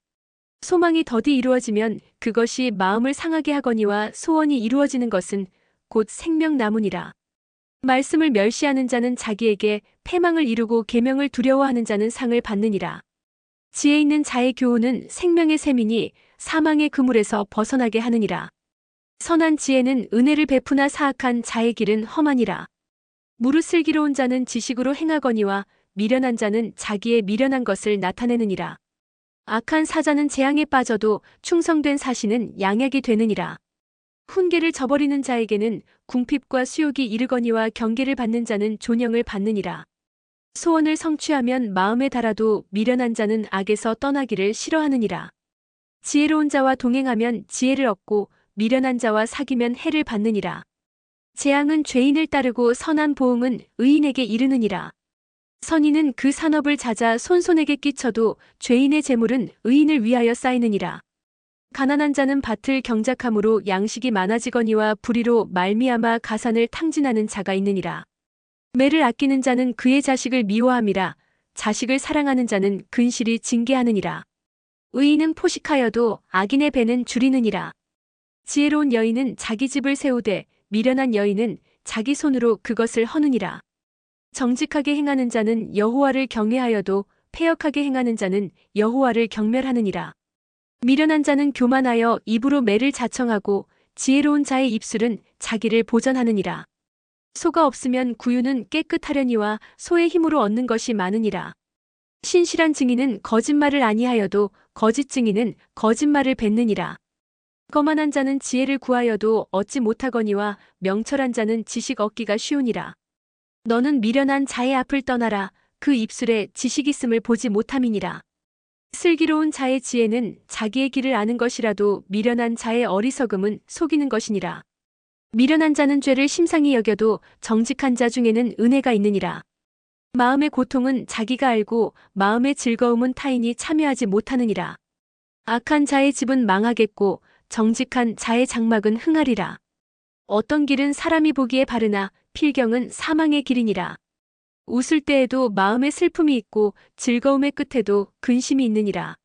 소망이 더디 이루어지면 그것이 마음을 상하게 하거니와 소원이 이루어지는 것은 곧 생명나무니라. 말씀을 멸시하는 자는 자기에게 패망을 이루고 계명을 두려워하는 자는 상을 받느니라. 지혜 있는 자의 교훈은 생명의 샘이니 사망의 그물에서 벗어나게 하느니라. 선한 지혜는 은혜를 베푸나 사악한 자의 길은 험하니라. 무릇 슬기로운 자는 지식으로 행하거니와 미련한 자는 자기의 미련한 것을 나타내느니라. 악한 사자는 재앙에 빠져도 충성된 사신은 양약이 되느니라. 훈계를 저버리는 자에게는 궁핍과 수욕이 이르거니와 경계를 받는 자는 존영을 받느니라. 소원을 성취하면 마음에 달아도 미련한 자는 악에서 떠나기를 싫어하느니라. 지혜로운 자와 동행하면 지혜를 얻고 미련한 자와 사귀면 해를 받느니라. 재앙은 죄인을 따르고 선한 보응은 의인에게 이르느니라. 선인은 그 산업을 찾아 손손에게 끼쳐도 죄인의 재물은 의인을 위하여 쌓이느니라. 가난한 자는 밭을 경작함으로 양식이 많아지거니와 불의로 말미암아 가산을 탕진하는 자가 있느니라. 매를 아끼는 자는 그의 자식을 미워함이라. 자식을 사랑하는 자는 근실이 징계하느니라. 의인은 포식하여도 악인의 배는 줄이느니라. 지혜로운 여인은 자기 집을 세우되 미련한 여인은 자기 손으로 그것을 허느니라. 정직하게 행하는 자는 여호와를 경외하여도 패역하게 행하는 자는 여호와를 경멸하느니라. 미련한 자는 교만하여 입으로 매를 자청하고 지혜로운 자의 입술은 자기를 보전하느니라. 소가 없으면 구유는 깨끗하려니와 소의 힘으로 얻는 것이 많으니라. 신실한 증인은 거짓말을 아니하여도 거짓 증인은 거짓말을 뱉느니라. 거만한 자는 지혜를 구하여도 얻지 못하거니와 명철한 자는 지식 얻기가 쉬우니라. 너는 미련한 자의 앞을 떠나라. 그 입술에 지식 있음을 보지 못함이니라. 슬기로운 자의 지혜는 자기의 길을 아는 것이라도 미련한 자의 어리석음은 속이는 것이니라. 미련한 자는 죄를 심상히 여겨도 정직한 자 중에는 은혜가 있느니라. 마음의 고통은 자기가 알고 마음의 즐거움은 타인이 참여하지 못하느니라. 악한 자의 집은 망하겠고 정직한 자의 장막은 흥하리라. 어떤 길은 사람이 보기에 바르나 필경은 사망의 길이니라. 웃을 때에도 마음에 슬픔이 있고 즐거움의 끝에도 근심이 있느니라.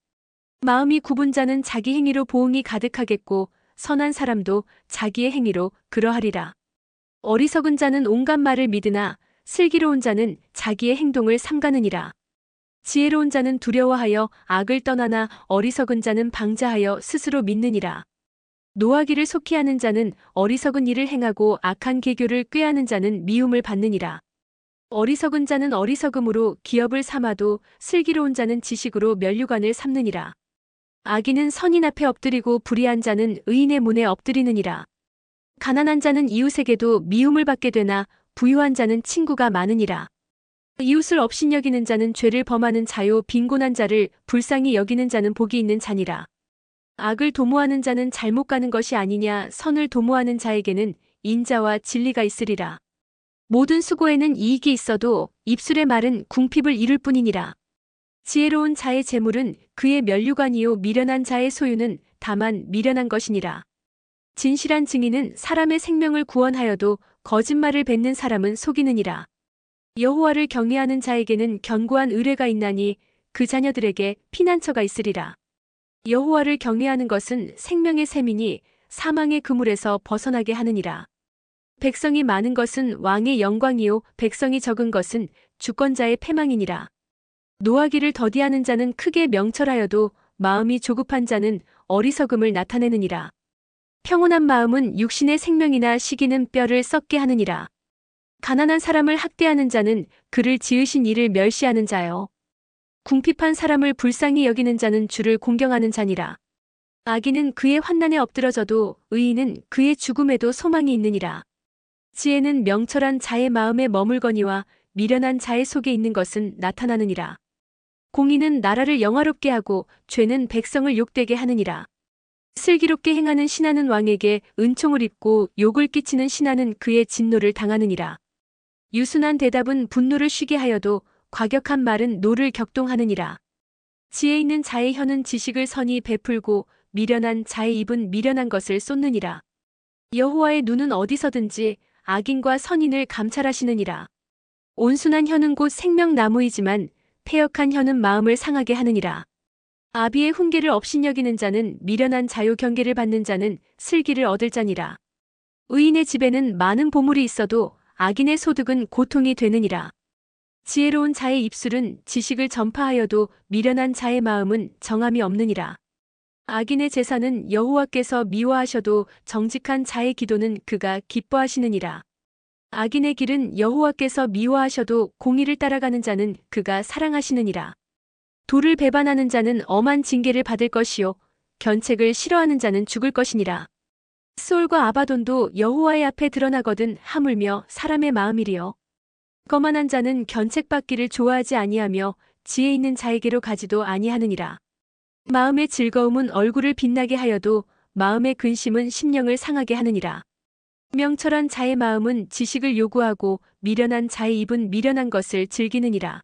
마음이 굽은 자는 자기 행위로 보응이 가득하겠고 선한 사람도 자기의 행위로 그러하리라. 어리석은 자는 온갖 말을 믿으나 슬기로운 자는 자기의 행동을 삼가느니라. 지혜로운 자는 두려워하여 악을 떠나나 어리석은 자는 방자하여 스스로 믿느니라. 노하기를 속히 하는 자는 어리석은 일을 행하고 악한 계교를 꾀하는 자는 미움을 받느니라. 어리석은 자는 어리석음으로 기업을 삼아도 슬기로운 자는 지식으로 면류관을 삼느니라. 악인은 선인 앞에 엎드리고 불의한 자는 의인의 문에 엎드리느니라. 가난한 자는 이웃에게도 미움을 받게 되나 부유한 자는 친구가 많으니라. 이웃을 업신여기는 자는 죄를 범하는 자요, 빈곤한 자를 불쌍히 여기는 자는 복이 있는 자니라. 악을 도모하는 자는 잘못 가는 것이 아니냐, 선을 도모하는 자에게는 인자와 진리가 있으리라. 모든 수고에는 이익이 있어도 입술의 말은 궁핍을 이룰 뿐이니라. 지혜로운 자의 재물은 그의 면류관이요, 미련한 자의 소유는 다만 미련한 것이니라. 진실한 증인은 사람의 생명을 구원하여도 거짓말을 뱉는 사람은 속이느니라. 여호와를 경외하는 자에게는 견고한 의뢰가 있나니 그 자녀들에게 피난처가 있으리라. 여호와를 경외하는 것은 생명의 샘이니 사망의 그물에서 벗어나게 하느니라. 백성이 많은 것은 왕의 영광이요, 백성이 적은 것은 주권자의 패망이니라. 노하기를 더디하는 자는 크게 명철하여도 마음이 조급한 자는 어리석음을 나타내느니라. 평온한 마음은 육신의 생명이나 시기는 뼈를 썩게 하느니라. 가난한 사람을 학대하는 자는 그를 지으신 이를 멸시하는 자요. 궁핍한 사람을 불쌍히 여기는 자는 주를 공경하는 자니라. 악인은 그의 환난에 엎드러져도 의인은 그의 죽음에도 소망이 있느니라. 지혜는 명철한 자의 마음에 머물거니와 미련한 자의 속에 있는 것은 나타나느니라. 공의는 나라를 영화롭게 하고 죄는 백성을 욕되게 하느니라. 슬기롭게 행하는 신하는 왕에게 은총을 입고 욕을 끼치는 신하는 그의 진노를 당하느니라. 유순한 대답은 분노를 쉬게 하여도 과격한 말은 노를 격동하느니라. 지혜 있는 자의 혀는 지식을 선히 베풀고 미련한 자의 입은 미련한 것을 쏟느니라. 여호와의 눈은 어디서든지 악인과 선인을 감찰하시느니라. 온순한 혀는 곧 생명나무이지만 패역한 혀는 마음을 상하게 하느니라. 아비의 훈계를 업신여기는 자는 미련한 자요, 경계를 받는 자는 슬기를 얻을 자니라. 의인의 집에는 많은 보물이 있어도 악인의 소득은 고통이 되느니라. 지혜로운 자의 입술은 지식을 전파하여도 미련한 자의 마음은 정함이 없느니라. 악인의 제사는 여호와께서 미워하셔도 정직한 자의 기도는 그가 기뻐하시느니라. 악인의 길은 여호와께서 미워하셔도 공의를 따라가는 자는 그가 사랑하시느니라. 도를 배반하는 자는 엄한 징계를 받을 것이요, 견책을 싫어하는 자는 죽을 것이니라. 수올과 아바돈도 여호와의 앞에 드러나거든 하물며 사람의 마음이리요. 거만한 자는 견책받기를 좋아하지 아니하며 지혜 있는 자에게로 가지도 아니하느니라. 마음의 즐거움은 얼굴을 빛나게 하여도 마음의 근심은 심령을 상하게 하느니라. 명철한 자의 마음은 지식을 요구하고 미련한 자의 입은 미련한 것을 즐기느니라.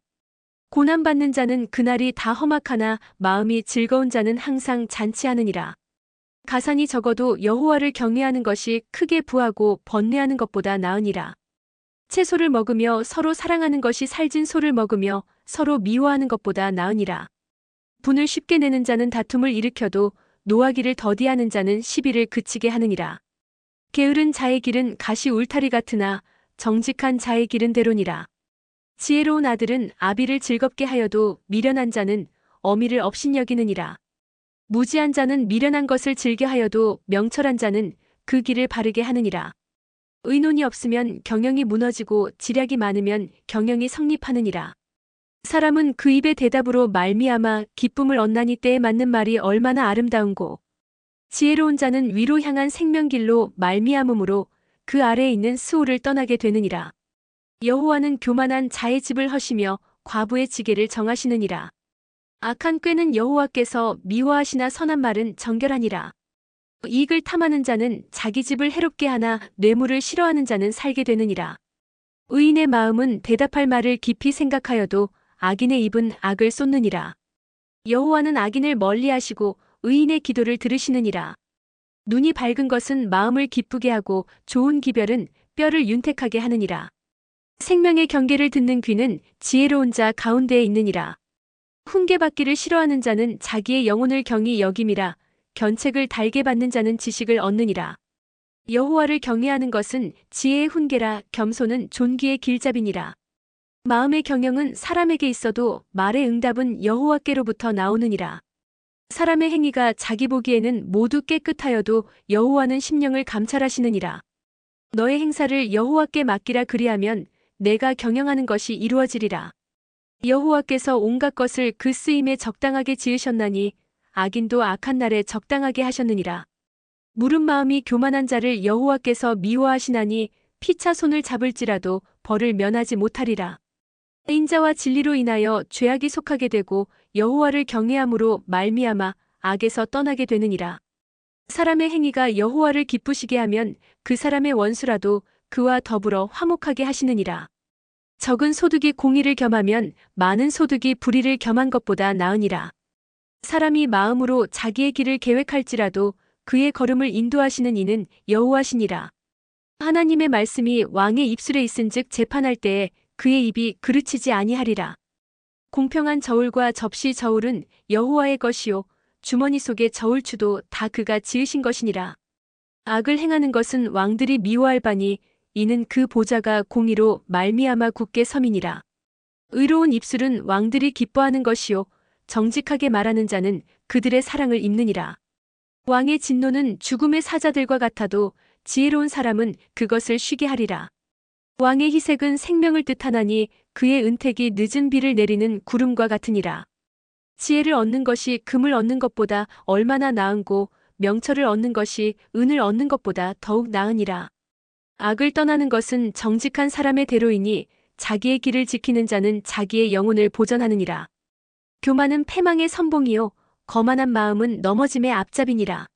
고난받는 자는 그날이 다 험악하나 마음이 즐거운 자는 항상 잔치하느니라. 가산이 적어도 여호와를 경외하는 것이 크게 부하고 번뇌하는 것보다 나으니라. 채소를 먹으며 서로 사랑하는 것이 살진 소를 먹으며 서로 미워하는 것보다 나으니라. 분을 쉽게 내는 자는 다툼을 일으켜도 노하기를 더디하는 자는 시비를 그치게 하느니라. 게으른 자의 길은 가시 울타리 같으나 정직한 자의 길은 대로니라. 지혜로운 아들은 아비를 즐겁게 하여도 미련한 자는 어미를 업신여기느니라. 무지한 자는 미련한 것을 즐겨 하여도 명철한 자는 그 길을 바르게 하느니라. 의논이 없으면 경영이 무너지고 지략이 많으면 경영이 성립하느니라. 사람은 그 입의 대답으로 말미암아 기쁨을 얻나니 때에 맞는 말이 얼마나 아름다운고. 지혜로운 자는 위로 향한 생명길로 말미암음으로 그 아래에 있는 스올을 떠나게 되느니라. 여호와는 교만한 자의 집을 허시며 과부의 지게를 정하시느니라. 악한 꾀는 여호와께서 미워하시나 선한 말은 정결하니라. 이익을 탐하는 자는 자기 집을 해롭게 하나 뇌물을 싫어하는 자는 살게 되느니라. 의인의 마음은 대답할 말을 깊이 생각하여도 악인의 입은 악을 쏟느니라. 여호와는 악인을 멀리하시고 의인의 기도를 들으시느니라. 눈이 밝은 것은 마음을 기쁘게 하고 좋은 기별은 뼈를 윤택하게 하느니라. 생명의 경계를 듣는 귀는 지혜로운 자 가운데에 있느니라. 훈계받기를 싫어하는 자는 자기의 영혼을 경히 여김이라. 견책을 달게 받는 자는 지식을 얻느니라. 여호와를 경외하는 것은 지혜의 훈계라. 겸손은 존귀의 길잡이니라. 마음의 경영은 사람에게 있어도 말의 응답은 여호와께로부터 나오느니라. 사람의 행위가 자기 보기에는 모두 깨끗하여도 여호와는 심령을 감찰하시느니라. 너의 행사를 여호와께 맡기라. 그리하면 내가 경영하는 것이 이루어지리라. 여호와께서 온갖 것을 그 쓰임에 적당하게 지으셨나니 악인도 악한 날에 적당하게 하셨느니라. 무른 마음이 교만한 자를 여호와께서 미워하시나니 피차 손을 잡을지라도 벌을 면하지 못하리라. 인자와 진리로 인하여 죄악이 속하게 되고 여호와를 경외함으로 말미암아 악에서 떠나게 되느니라. 사람의 행위가 여호와를 기쁘시게 하면 그 사람의 원수라도 그와 더불어 화목하게 하시느니라. 적은 소득이 공의를 겸하면 많은 소득이 불의를 겸한 것보다 나으니라. 사람이 마음으로 자기의 길을 계획할지라도 그의 걸음을 인도하시는 이는 여호와시니라. 하나님의 말씀이 왕의 입술에 있은즉 재판할 때에 그의 입이 그르치지 아니하리라. 공평한 저울과 접시 저울은 여호와의 것이요 주머니 속의 저울추도 다 그가 지으신 것이니라. 악을 행하는 것은 왕들이 미워할 바니 이는 그 보좌가 공의로 말미암아 굳게 섬이니라. 의로운 입술은 왕들이 기뻐하는 것이요 정직하게 말하는 자는 그들의 사랑을 입느니라. 왕의 진노는 죽음의 사자들과 같아도 지혜로운 사람은 그것을 쉬게 하리라. 왕의 희색은 생명을 뜻하나니 그의 은택이 늦은 비를 내리는 구름과 같으니라. 지혜를 얻는 것이 금을 얻는 것보다 얼마나 나은고 명철을 얻는 것이 은을 얻는 것보다 더욱 나으니라. 악을 떠나는 것은 정직한 사람의 대로이니 자기의 길을 지키는 자는 자기의 영혼을 보전하느니라. 교만은 패망의 선봉이요 거만한 마음은 넘어짐의 앞잡이니라.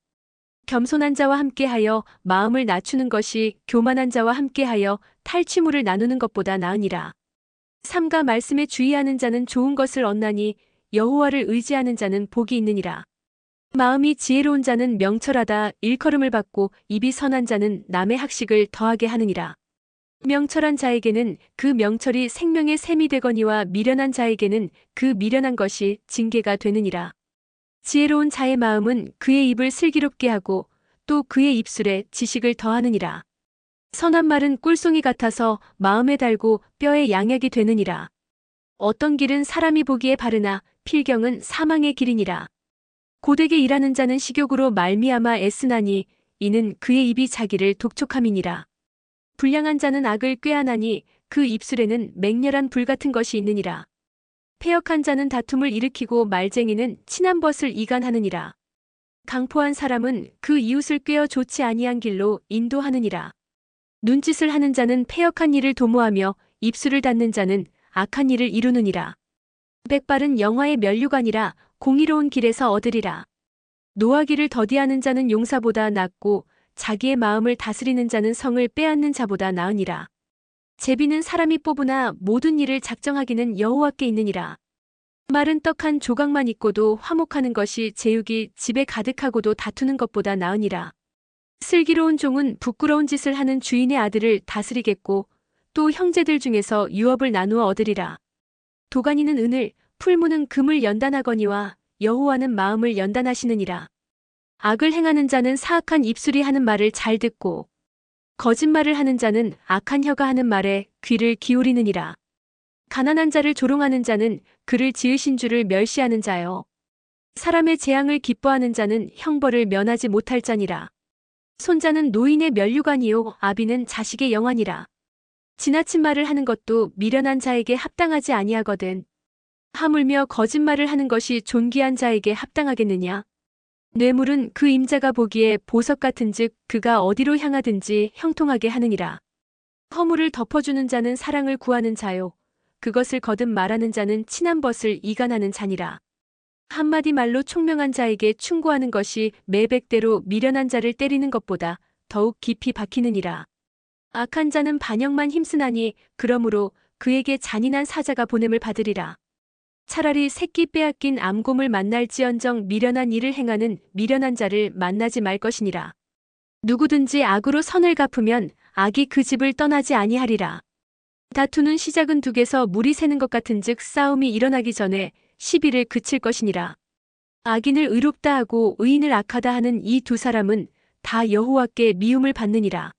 겸손한 자와 함께하여 마음을 낮추는 것이 교만한 자와 함께하여 탈취물을 나누는 것보다 나으니라. 삼가 말씀에 주의하는 자는 좋은 것을 얻나니 여호와를 의지하는 자는 복이 있느니라. 마음이 지혜로운 자는 명철하다 일컬음을 받고 입이 선한 자는 남의 학식을 더하게 하느니라. 명철한 자에게는 그 명철이 생명의 샘이 되거니와 미련한 자에게는 그 미련한 것이 징계가 되느니라. 지혜로운 자의 마음은 그의 입을 슬기롭게 하고 또 그의 입술에 지식을 더하느니라. 선한 말은 꿀송이 같아서 마음에 달고 뼈에 양약이 되느니라. 어떤 길은 사람이 보기에 바르나 필경은 사망의 길이니라. 고되게 일하는 자는 식욕으로 말미암아 애쓰나니 이는 그의 입이 자기를 독촉함이니라. 불량한 자는 악을 꾀하나니 그 입술에는 맹렬한 불 같은 것이 있느니라. 패역한 자는 다툼을 일으키고 말쟁이는 친한 벗을 이간하느니라. 강포한 사람은 그 이웃을 꾀어 좋지 아니한 길로 인도하느니라. 눈짓을 하는 자는 패역한 일을 도모하며 입술을 닫는 자는 악한 일을 이루느니라. 백발은 영화의 면류관이라 공의로운 길에서 얻으리라. 노하기를 더디하는 자는 용사보다 낫고 자기의 마음을 다스리는 자는 성을 빼앗는 자보다 나으니라. 제비는 사람이 뽑으나 모든 일을 작정하기는 여호와께 있느니라. 마른 떡 한 조각만 있고도 화목하는 것이 제육이 집에 가득하고도 다투는 것보다 나으니라. 슬기로운 종은 부끄러운 짓을 하는 주인의 아들을 다스리겠고 또 형제들 중에서 유업을 나누어 얻으리라. 도가니는 은을 풀무는 금을 연단하거니와 여호와는 마음을 연단하시느니라. 악을 행하는 자는 사악한 입술이 하는 말을 잘 듣고 거짓말을 하는 자는 악한 혀가 하는 말에 귀를 기울이느니라. 가난한 자를 조롱하는 자는 그를 지으신 주를 멸시하는 자요. 사람의 재앙을 기뻐하는 자는 형벌을 면하지 못할 자니라. 손자는 노인의 면류관이요 아비는 자식의 영환이라. 지나친 말을 하는 것도 미련한 자에게 합당하지 아니하거든. 하물며 거짓말을 하는 것이 존귀한 자에게 합당하겠느냐. 뇌물은 그 임자가 보기에 보석 같은즉 그가 어디로 향하든지 형통하게 하느니라. 허물을 덮어주는 자는 사랑을 구하는 자요. 그것을 거듭 말하는 자는 친한 벗을 이간하는 자니라. 한마디 말로 총명한 자에게 충고하는 것이 매백대로 미련한 자를 때리는 것보다 더욱 깊이 박히느니라. 악한 자는 반역만 힘쓰나니 그러므로 그에게 잔인한 사자가 보냄을 받으리라. 차라리 새끼 빼앗긴 암곰을 만날지언정 미련한 일을 행하는 미련한 자를 만나지 말 것이니라. 누구든지 악으로 선을 갚으면 악이 그 집을 떠나지 아니하리라. 다투는 시작은 둑에서 물이 새는 것 같은즉 싸움이 일어나기 전에 시비를 그칠 것이니라. 악인을 의롭다 하고 의인을 악하다 하는 이 두 사람은 다 여호와께 미움을 받느니라.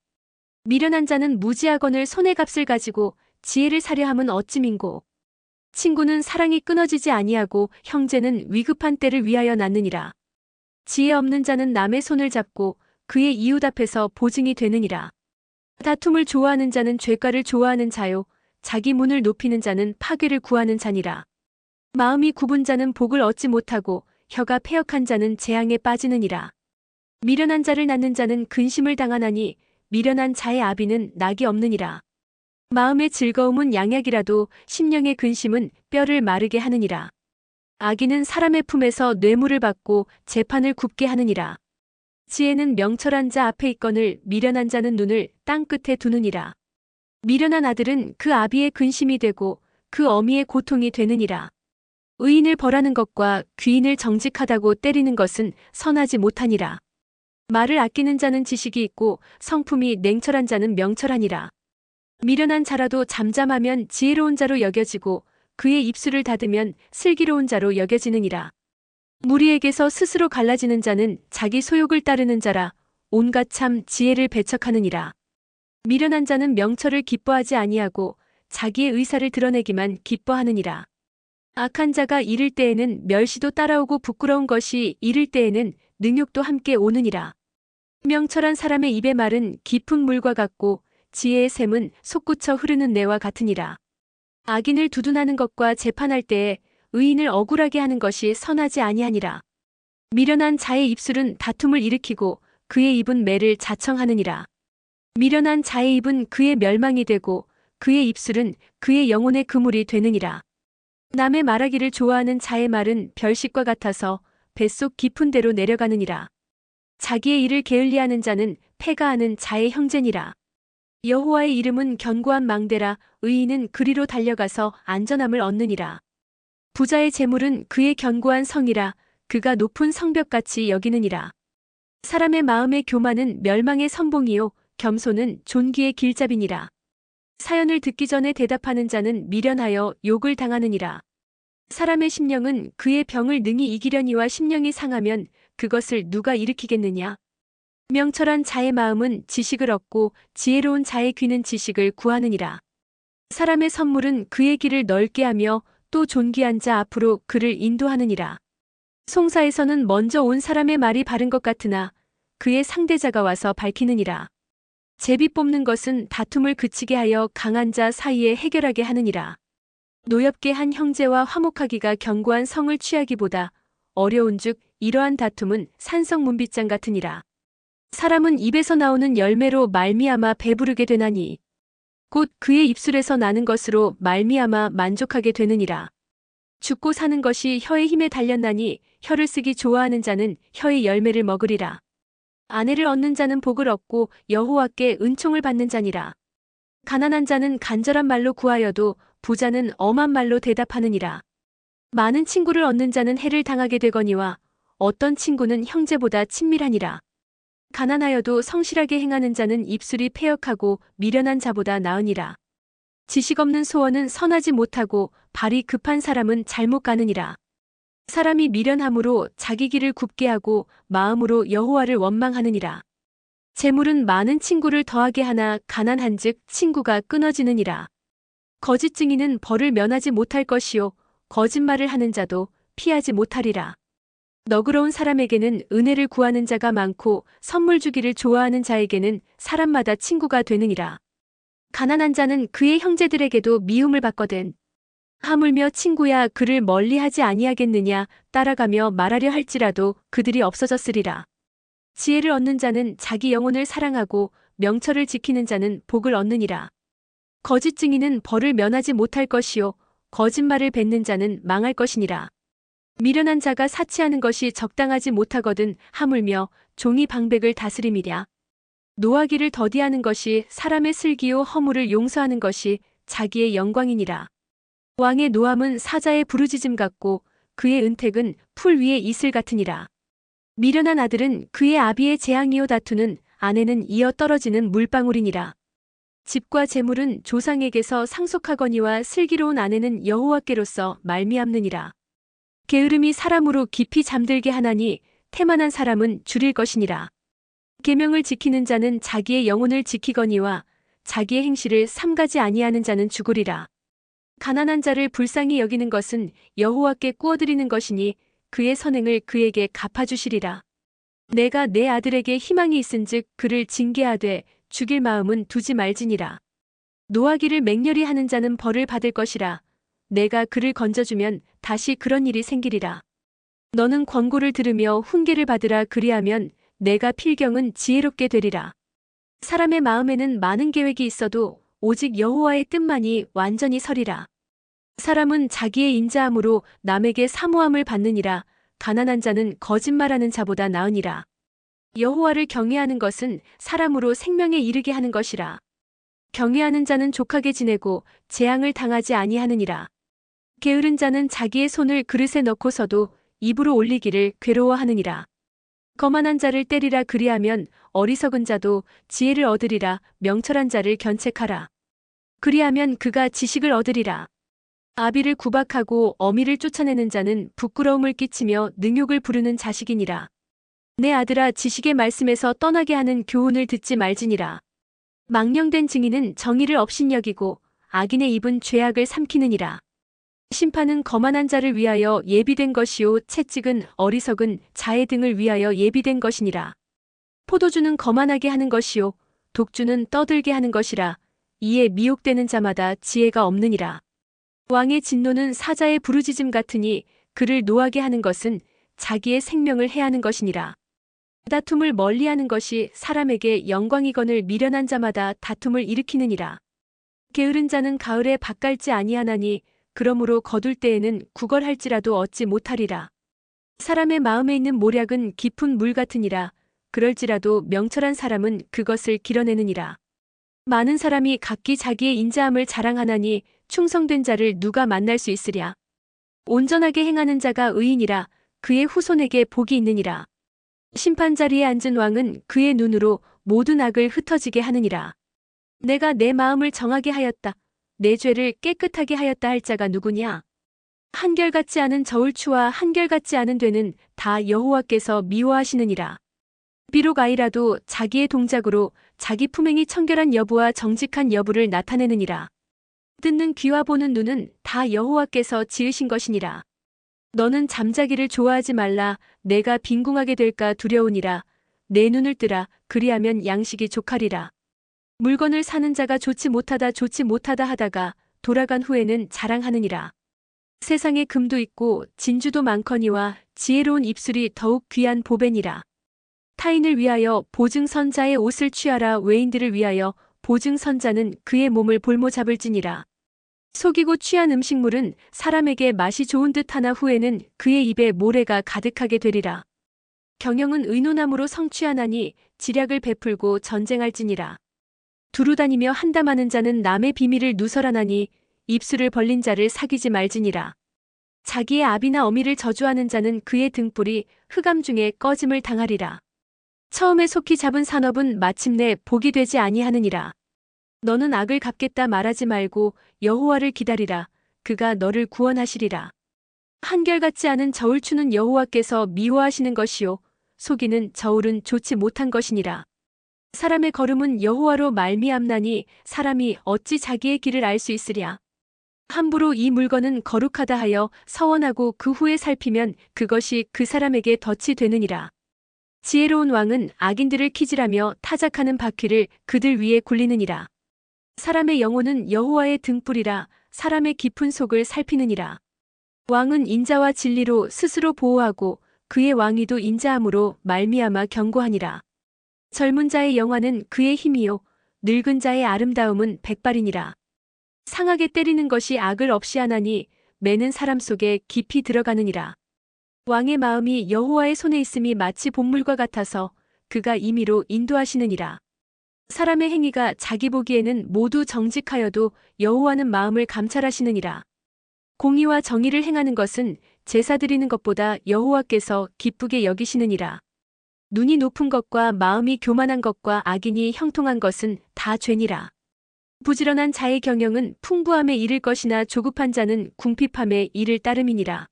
미련한 자는 무지하거늘 손의 값을 가지고 지혜를 사려 함은 어찌민고. 친구는 사랑이 끊어지지 아니하고 형제는 위급한 때를 위하여 낳느니라. 지혜 없는 자는 남의 손을 잡고 그의 이웃 앞에서 보증이 되느니라. 다툼을 좋아하는 자는 죄가를 좋아하는 자요. 자기 문을 높이는 자는 파괴를 구하는 자니라. 마음이 굽은 자는 복을 얻지 못하고 혀가 패역한 자는 재앙에 빠지느니라. 미련한 자를 낳는 자는 근심을 당하나니 미련한 자의 아비는 낙이 없느니라. 마음의 즐거움은 양약이라도 심령의 근심은 뼈를 마르게 하느니라. 악인은 사람의 품에서 뇌물을 받고 재판을 굽게 하느니라. 지혜는 명철한 자 앞에 있거늘 미련한 자는 눈을 땅 끝에 두느니라. 미련한 아들은 그 아비의 근심이 되고 그 어미의 고통이 되느니라. 의인을 벌하는 것과 귀인을 정직하다고 때리는 것은 선하지 못하니라. 말을 아끼는 자는 지식이 있고 성품이 냉철한 자는 명철하니라. 미련한 자라도 잠잠하면 지혜로운 자로 여겨지고 그의 입술을 닫으면 슬기로운 자로 여겨지느니라. 무리에게서 스스로 갈라지는 자는 자기 소욕을 따르는 자라 온갖 참 지혜를 배척하느니라. 미련한 자는 명철을 기뻐하지 아니하고 자기의 의사를 드러내기만 기뻐하느니라. 악한 자가 이를 때에는 멸시도 따라오고 부끄러운 것이 이를 때에는 능욕도 함께 오느니라. 명철한 사람의 입의 말은 깊은 물과 같고 지혜의 샘은 솟구쳐 흐르는 내와 같으니라. 악인을 두둔하는 것과 재판할 때에 의인을 억울하게 하는 것이 선하지 아니하니라. 미련한 자의 입술은 다툼을 일으키고 그의 입은 매를 자청하느니라. 미련한 자의 입은 그의 멸망이 되고 그의 입술은 그의 영혼의 그물이 되느니라. 남의 말하기를 좋아하는 자의 말은 별식과 같아서 뱃속 깊은 데로 내려가느니라. 자기의 일을 게을리하는 자는 패가하는 자의 형제니라. 여호와의 이름은 견고한 망대라. 의인은 그리로 달려가서 안전함을 얻느니라. 부자의 재물은 그의 견고한 성이라. 그가 높은 성벽같이 여기느니라. 사람의 마음의 교만은 멸망의 선봉이요 겸손은 존귀의 길잡이니라. 사연을 듣기 전에 대답하는 자는 미련하여 욕을 당하느니라. 사람의 심령은 그의 병을 능히 이기려니와 심령이 상하면 그것을 누가 일으키겠느냐. 명철한 자의 마음은 지식을 얻고 지혜로운 자의 귀는 지식을 구하느니라. 사람의 선물은 그의 길을 넓게 하며 또 존귀한 자 앞으로 그를 인도하느니라. 송사에서는 먼저 온 사람의 말이 바른 것 같으나 그의 상대자가 와서 밝히느니라. 제비 뽑는 것은 다툼을 그치게 하여 강한 자 사이에 해결하게 하느니라. 노엽게 한 형제와 화목하기가 견고한 성을 취하기보다 어려운즉 이러한 다툼은 산성 문빗장 같으니라. 사람은 입에서 나오는 열매로 말미암아 배부르게 되나니 곧 그의 입술에서 나는 것으로 말미암아 만족하게 되느니라. 죽고 사는 것이 혀의 힘에 달렸나니 혀를 쓰기 좋아하는 자는 혀의 열매를 먹으리라. 아내를 얻는 자는 복을 얻고 여호와께 은총을 받는 자니라. 가난한 자는 간절한 말로 구하여도 부자는 엄한 말로 대답하느니라. 많은 친구를 얻는 자는 해를 당하게 되거니와 어떤 친구는 형제보다 친밀하니라. 가난하여도 성실하게 행하는 자는 입술이 패역하고 미련한 자보다 나으니라. 지식 없는 소원은 선하지 못하고 발이 급한 사람은 잘못 가느니라. 사람이 미련함으로 자기 길을 굽게 하고 마음으로 여호와를 원망하느니라. 재물은 많은 친구를 더하게 하나 가난한즉 친구가 끊어지느니라. 거짓 증인은 벌을 면하지 못할 것이요 거짓말을 하는 자도 피하지 못하리라. 너그러운 사람에게는 은혜를 구하는 자가 많고 선물 주기를 좋아하는 자에게는 사람마다 친구가 되느니라. 가난한 자는 그의 형제들에게도 미움을 받거든. 하물며 친구야 그를 멀리하지 아니하겠느냐 따라가며 말하려 할지라도 그들이 없어졌으리라. 지혜를 얻는 자는 자기 영혼을 사랑하고 명철을 지키는 자는 복을 얻느니라. 거짓 증인은 벌을 면하지 못할 것이요 거짓말을 뱉는 자는 망할 것이니라. 미련한 자가 사치하는 것이 적당하지 못하거든 하물며 종이 방백을 다스림이랴. 노하기를 더디하는 것이 사람의 슬기요 허물을 용서하는 것이 자기의 영광이니라. 왕의 노함은 사자의 부르짖음 같고 그의 은택은 풀 위의 이슬 같으니라. 미련한 아들은 그의 아비의 재앙이요 다투는 아내는 이어 떨어지는 물방울이니라. 집과 재물은 조상에게서 상속하거니와 슬기로운 아내는 여호와께로서 말미암느니라. 게으름이 사람으로 깊이 잠들게 하나니 태만한 사람은 줄일 것이니라. 계명을 지키는 자는 자기의 영혼을 지키거니와 자기의 행실을 삼가지 아니하는 자는 죽으리라. 가난한 자를 불쌍히 여기는 것은 여호와께 꾸어드리는 것이니 그의 선행을 그에게 갚아주시리라. 내가 내 아들에게 희망이 있은즉 그를 징계하되 죽일 마음은 두지 말지니라. 노하기를 맹렬히 하는 자는 벌을 받을 것이라. 내가 그를 건져주면 다시 그런 일이 생기리라. 너는 권고를 들으며 훈계를 받으라. 그리하면 내가 필경은 지혜롭게 되리라. 사람의 마음에는 많은 계획이 있어도 오직 여호와의 뜻만이 완전히 서리라. 사람은 자기의 인자함으로 남에게 사모함을 받느니라. 가난한 자는 거짓말하는 자보다 나으니라. 여호와를 경외하는 것은 사람으로 생명에 이르게 하는 것이라. 경외하는 자는 족하게 지내고 재앙을 당하지 아니하느니라. 게으른 자는 자기의 손을 그릇에 넣고서도 입으로 올리기를 괴로워하느니라. 거만한 자를 때리라. 그리하면 어리석은 자도 지혜를 얻으리라. 명철한 자를 견책하라. 그리하면 그가 지식을 얻으리라. 아비를 구박하고 어미를 쫓아내는 자는 부끄러움을 끼치며 능욕을 부르는 자식이니라. 내 아들아, 지식의 말씀에서 떠나게 하는 교훈을 듣지 말지니라. 망령된 증인은 정의를 업신여기고 악인의 입은 죄악을 삼키느니라. 심판은 거만한 자를 위하여 예비된 것이요 채찍은 어리석은 자의 등을 위하여 예비된 것이니라. 포도주는 거만하게 하는 것이요 독주는 떠들게 하는 것이라. 이에 미혹되는 자마다 지혜가 없느니라. 왕의 진노는 사자의 부르짖음 같으니 그를 노하게 하는 것은 자기의 생명을 해하는 것이니라. 다툼을 멀리하는 것이 사람에게 영광이거늘 미련한 자마다 다툼을 일으키느니라. 게으른 자는 가을에 밭갈지 아니하나니 그러므로 거둘 때에는 구걸할지라도 얻지 못하리라. 사람의 마음에 있는 모략은 깊은 물 같으니라. 그럴지라도 명철한 사람은 그것을 길어내느니라. 많은 사람이 각기 자기의 인자함을 자랑하나니 충성된 자를 누가 만날 수 있으랴. 온전하게 행하는 자가 의인이라. 그의 후손에게 복이 있느니라. 심판 자리에 앉은 왕은 그의 눈으로 모든 악을 흩어지게 하느니라. 내가 내 마음을 정하게 하였다. 내 죄를 깨끗하게 하였다 할 자가 누구냐? 한결같지 않은 저울추와 한결같지 않은 되는 다 여호와께서 미워하시느니라. 비록 아이라도 자기의 동작으로 자기 품행이 청결한 여부와 정직한 여부를 나타내느니라. 듣는 귀와 보는 눈은 다 여호와께서 지으신 것이니라. 너는 잠자기를 좋아하지 말라. 내가 빈궁하게 될까 두려우니라. 내 눈을 뜨라. 그리하면 양식이 족하리라. 물건을 사는 자가 좋지 못하다 하다가 돌아간 후에는 자랑하느니라. 세상에 금도 있고 진주도 많거니와 지혜로운 입술이 더욱 귀한 보배니라. 타인을 위하여 보증선자의 옷을 취하라. 외인들을 위하여 보증선자는 그의 몸을 볼모 잡을지니라. 속이고 취한 음식물은 사람에게 맛이 좋은 듯 하나 후에는 그의 입에 모래가 가득하게 되리라. 경영은 의논함으로 성취하나니 지략을 베풀고 전쟁할지니라. 두루 다니며 한담하는 자는 남의 비밀을 누설하나니 입술을 벌린 자를 사귀지 말지니라. 자기의 아비나 어미를 저주하는 자는 그의 등불이 흑암 중에 꺼짐을 당하리라. 처음에 속히 잡은 산업은 마침내 복이 되지 아니하느니라. 너는 악을 갚겠다 말하지 말고 여호와를 기다리라. 그가 너를 구원하시리라. 한결같지 않은 저울추는 여호와께서 미워하시는 것이요 속이는 저울은 좋지 못한 것이니라. 사람의 걸음은 여호와로 말미암나니 사람이 어찌 자기의 길을 알 수 있으랴. 함부로 이 물건은 거룩하다 하여 서원하고 그 후에 살피면 그것이 그 사람에게 덫이 되느니라. 지혜로운 왕은 악인들을 키질하며 타작하는 바퀴를 그들 위에 굴리느니라. 사람의 영혼은 여호와의 등불이라. 사람의 깊은 속을 살피느니라. 왕은 인자와 진리로 스스로 보호하고 그의 왕위도 인자함으로 말미암아 경고하니라. 젊은 자의 영화는 그의 힘이요 늙은 자의 아름다움은 백발이니라. 상하게 때리는 것이 악을 없이 하나니 매는 사람 속에 깊이 들어가느니라. 왕의 마음이 여호와의 손에 있음이 마치 본물과 같아서 그가 임의로 인도하시느니라. 사람의 행위가 자기 보기에는 모두 정직하여도 여호와는 마음을 감찰하시느니라. 공의와 정의를 행하는 것은 제사 드리는 것보다 여호와께서 기쁘게 여기시느니라. 눈이 높은 것과 마음이 교만한 것과 악인이 형통한 것은 다 죄니라. 부지런한 자의 경영은 풍부함에 이를 것이나 조급한 자는 궁핍함에 이를 따름이니라.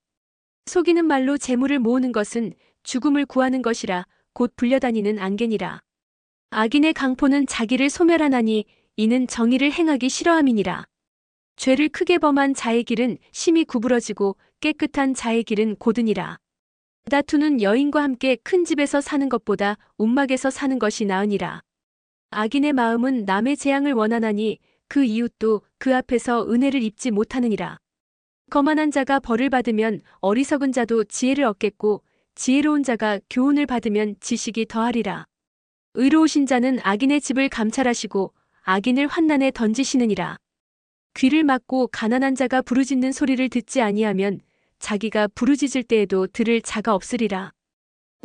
속이는 말로 재물을 모으는 것은 죽음을 구하는 것이라 곧 불려다니는 안개니라. 악인의 강포는 자기를 소멸하나니 이는 정의를 행하기 싫어함이니라. 죄를 크게 범한 자의 길은 심히 구부러지고 깨끗한 자의 길은 고드니라. 다투는 여인과 함께 큰 집에서 사는 것보다 움막에서 사는 것이 나으니라. 악인의 마음은 남의 재앙을 원하나니 그 이웃도 그 앞에서 은혜를 입지 못하느니라. 거만한 자가 벌을 받으면 어리석은 자도 지혜를 얻겠고 지혜로운 자가 교훈을 받으면 지식이 더하리라. 의로우신 자는 악인의 집을 감찰하시고 악인을 환난에 던지시느니라. 귀를 막고 가난한 자가 부르짖는 소리를 듣지 아니하면 자기가 부르짖을 때에도 들을 자가 없으리라.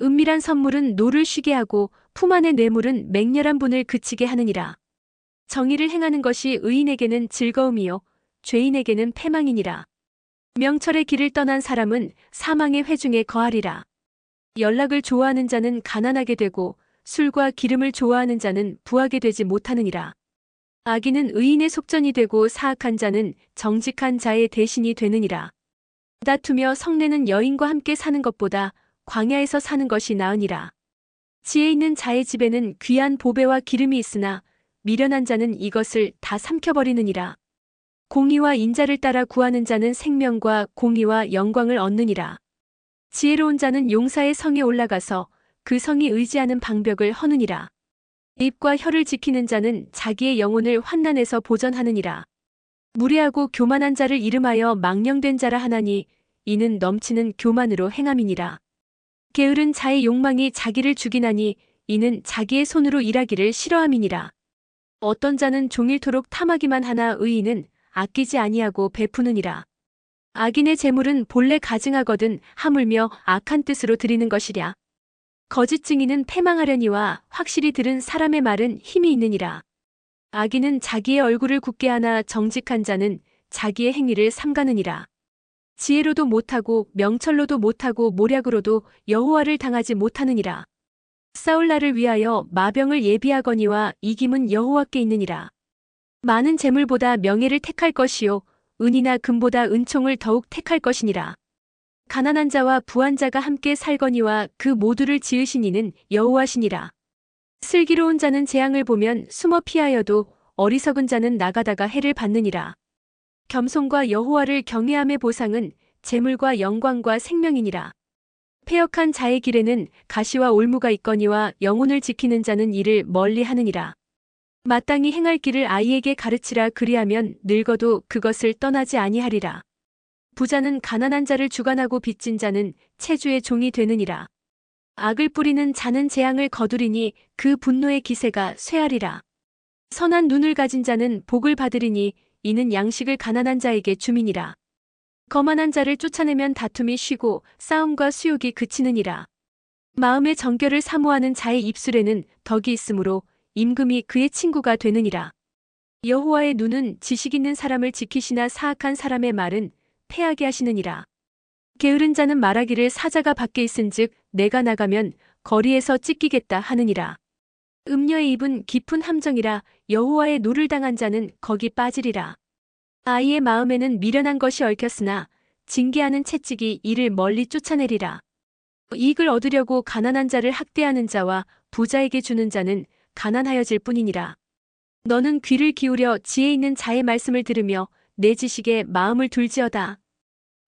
은밀한 선물은 노를 쉬게 하고 품 안의 뇌물은 맹렬한 분을 그치게 하느니라. 정의를 행하는 것이 의인에게는 즐거움이요 죄인에게는 패망이니라. 명철의 길을 떠난 사람은 사망의 회중에 거하리라. 연락을 좋아하는 자는 가난하게 되고 술과 기름을 좋아하는 자는 부하게 되지 못하느니라. 악인은 의인의 속전이 되고 사악한 자는 정직한 자의 대신이 되느니라. 다투며 성내는 여인과 함께 사는 것보다 광야에서 사는 것이 나으니라. 지혜 있는 자의 집에는 귀한 보배와 기름이 있으나 미련한 자는 이것을 다 삼켜버리느니라. 공의와 인자를 따라 구하는 자는 생명과 공의와 영광을 얻느니라. 지혜로운 자는 용사의 성에 올라가서 그 성이 의지하는 방벽을 허느니라. 입과 혀를 지키는 자는 자기의 영혼을 환난에서 보전하느니라. 무례하고 교만한 자를 이름하여 망령된 자라 하나니 이는 넘치는 교만으로 행함이니라. 게으른 자의 욕망이 자기를 죽이나니 이는 자기의 손으로 일하기를 싫어함이니라. 어떤 자는 종일토록 탐하기만 하나 의인은 아끼지 아니하고 베푸느니라. 악인의 재물은 본래 가증하거든 하물며 악한 뜻으로 드리는 것이랴. 거짓 증인은 패망하려니와 확실히 들은 사람의 말은 힘이 있느니라. 악인은 자기의 얼굴을 굳게 하나 정직한 자는 자기의 행위를 삼가느니라. 지혜로도 못하고 명철로도 못하고 모략으로도 여호와를 당하지 못하느니라. 싸울 날을 위하여 마병을 예비하거니와 이김은 여호와께 있느니라. 많은 재물보다 명예를 택할 것이요 은이나 금보다 은총을 더욱 택할 것이니라. 가난한 자와 부한 자가 함께 살거니와 그 모두를 지으신 이는 여호와시니라. 슬기로운 자는 재앙을 보면 숨어 피하여도 어리석은 자는 나가다가 해를 받느니라. 겸손과 여호와를 경외함의 보상은 재물과 영광과 생명이니라. 패역한 자의 길에는 가시와 올무가 있거니와 영혼을 지키는 자는 이를 멀리 하느니라. 마땅히 행할 길을 아이에게 가르치라 그리하면 늙어도 그것을 떠나지 아니하리라. 부자는 가난한 자를 주관하고 빚진 자는 체주의 종이 되느니라. 악을 뿌리는 자는 재앙을 거두리니 그 분노의 기세가 쇠하리라. 선한 눈을 가진 자는 복을 받으리니 이는 양식을 가난한 자에게 주민이라. 거만한 자를 쫓아내면 다툼이 쉬고 싸움과 수욕이 그치느니라. 마음의 정결을 사모하는 자의 입술에는 덕이 있으므로 임금이 그의 친구가 되느니라. 여호와의 눈은 지식 있는 사람을 지키시나 사악한 사람의 말은 패하게 하시느니라. 게으른 자는 말하기를 사자가 밖에 있은즉 내가 나가면 거리에서 찢기겠다 하느니라. 음녀의 입은 깊은 함정이라 여호와의 노를 당한 자는 거기 빠지리라. 아이의 마음에는 미련한 것이 얽혔으나 징계하는 채찍이 이를 멀리 쫓아내리라. 이익을 얻으려고 가난한 자를 학대하는 자와 부자에게 주는 자는 가난하여질 뿐이니라. 너는 귀를 기울여 지혜 있는 자의 말씀을 들으며 내 지식에 마음을 둘지어다.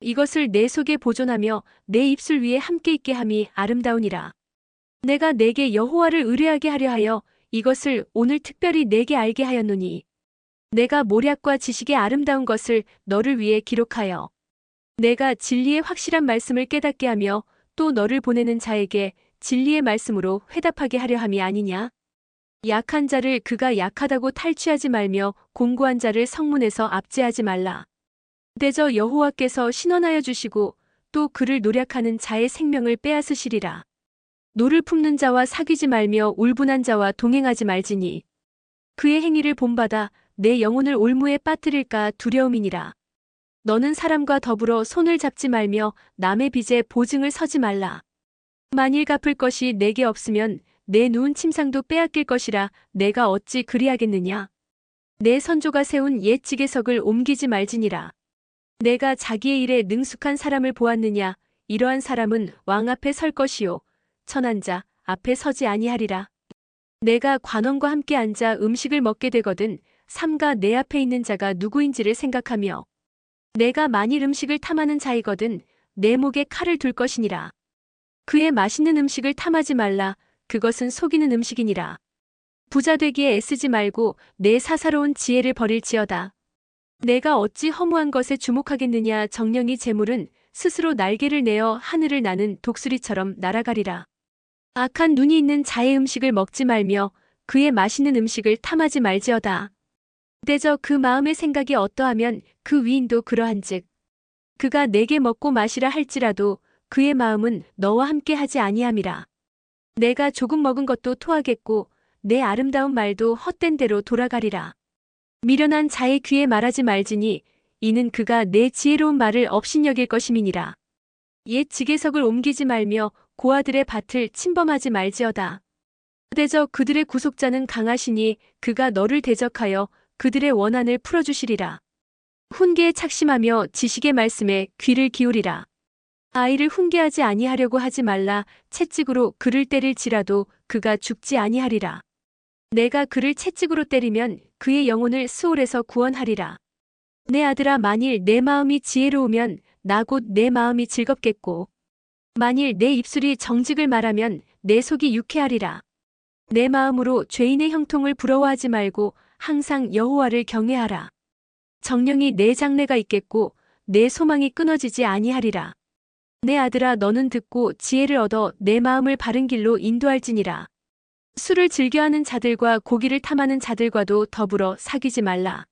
이것을 내 속에 보존하며 내 입술 위에 함께 있게 함이 아름다우니라. 내가 내게 여호와를 의뢰하게 하려 하여 이것을 오늘 특별히 내게 알게 하였노니 내가 모략과 지식의 아름다운 것을 너를 위해 기록하여 내가 진리의 확실한 말씀을 깨닫게 하며 또 너를 보내는 자에게 진리의 말씀으로 회답하게 하려 함이 아니냐. 약한 자를 그가 약하다고 탈취하지 말며 공고한 자를 성문에서 압제하지 말라. 대저 여호와께서 신원하여 주시고 또 그를 노략하는 자의 생명을 빼앗으시리라. 노를 품는 자와 사귀지 말며 울분한 자와 동행하지 말지니 그의 행위를 본받아 내 영혼을 올무에 빠뜨릴까 두려움이니라. 너는 사람과 더불어 손을 잡지 말며 남의 빚에 보증을 서지 말라. 만일 갚을 것이 내게 없으면 내 누운 침상도 빼앗길 것이라 내가 어찌 그리하겠느냐. 내 선조가 세운 옛 지게석을 옮기지 말지니라. 내가 자기의 일에 능숙한 사람을 보았느냐. 이러한 사람은 왕 앞에 설 것이요 천한 자 앞에 서지 아니하리라. 내가 관원과 함께 앉아 음식을 먹게 되거든 삼가 내 앞에 있는 자가 누구인지를 생각하며 내가 만일 음식을 탐하는 자이거든 내 목에 칼을 둘 것이니라. 그의 맛있는 음식을 탐하지 말라. 그것은 속이는 음식이니라. 부자 되기에 애쓰지 말고 내 사사로운 지혜를 버릴지어다. 내가 어찌 허무한 것에 주목하겠느냐. 정령이 재물은 스스로 날개를 내어 하늘을 나는 독수리처럼 날아가리라. 악한 눈이 있는 자의 음식을 먹지 말며 그의 맛있는 음식을 탐하지 말지어다. 대저 그 마음의 생각이 어떠하면 그 위인도 그러한즉 그가 내게 먹고 마시라 할지라도 그의 마음은 너와 함께 하지 아니함이라. 내가 조금 먹은 것도 토하겠고 내 아름다운 말도 헛된 대로 돌아가리라. 미련한 자의 귀에 말하지 말지니 이는 그가 내 지혜로운 말을 업신여길 것임이니라. 옛 지게석을 옮기지 말며 고아들의 밭을 침범하지 말지어다. 대저 그들의 구속자는 강하시니 그가 너를 대적하여 그들의 원한을 풀어주시리라. 훈계에 착심하며 지식의 말씀에 귀를 기울이라. 아이를 훈계하지 아니하려고 하지 말라. 채찍으로 그를 때릴지라도 그가 죽지 아니하리라. 내가 그를 채찍으로 때리면 그의 영혼을 스올에서 구원하리라. 내 아들아, 만일 내 마음이 지혜로우면 나 곧 내 마음이 즐겁겠고 만일 내 입술이 정직을 말하면 내 속이 유쾌하리라. 내 마음으로 죄인의 형통을 부러워하지 말고 항상 여호와를 경외하라. 정령이 내 장래가 있겠고 내 소망이 끊어지지 아니하리라. 내 아들아, 너는 듣고 지혜를 얻어 내 마음을 바른 길로 인도할지니라. 술을 즐겨하는 자들과 고기를 탐하는 자들과도 더불어 사귀지 말라.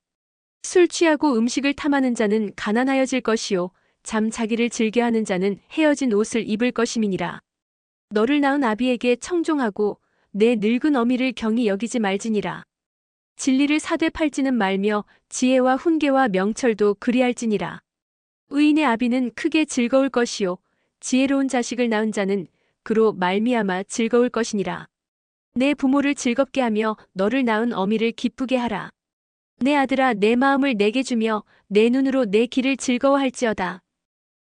술 취하고 음식을 탐하는 자는 가난하여질 것이요 잠자기를 즐겨하는 자는 헤어진 옷을 입을 것임이니라. 너를 낳은 아비에게 청종하고 내 늙은 어미를 경히 여기지 말지니라. 진리를 사되 팔지는 말며 지혜와 훈계와 명철도 그리할지니라. 의인의 아비는 크게 즐거울 것이요 지혜로운 자식을 낳은 자는 그로 말미암아 즐거울 것이니라. 내 부모를 즐겁게 하며 너를 낳은 어미를 기쁘게 하라. 내 아들아, 내 마음을 내게 주며 내 눈으로 내 길을 즐거워할지어다.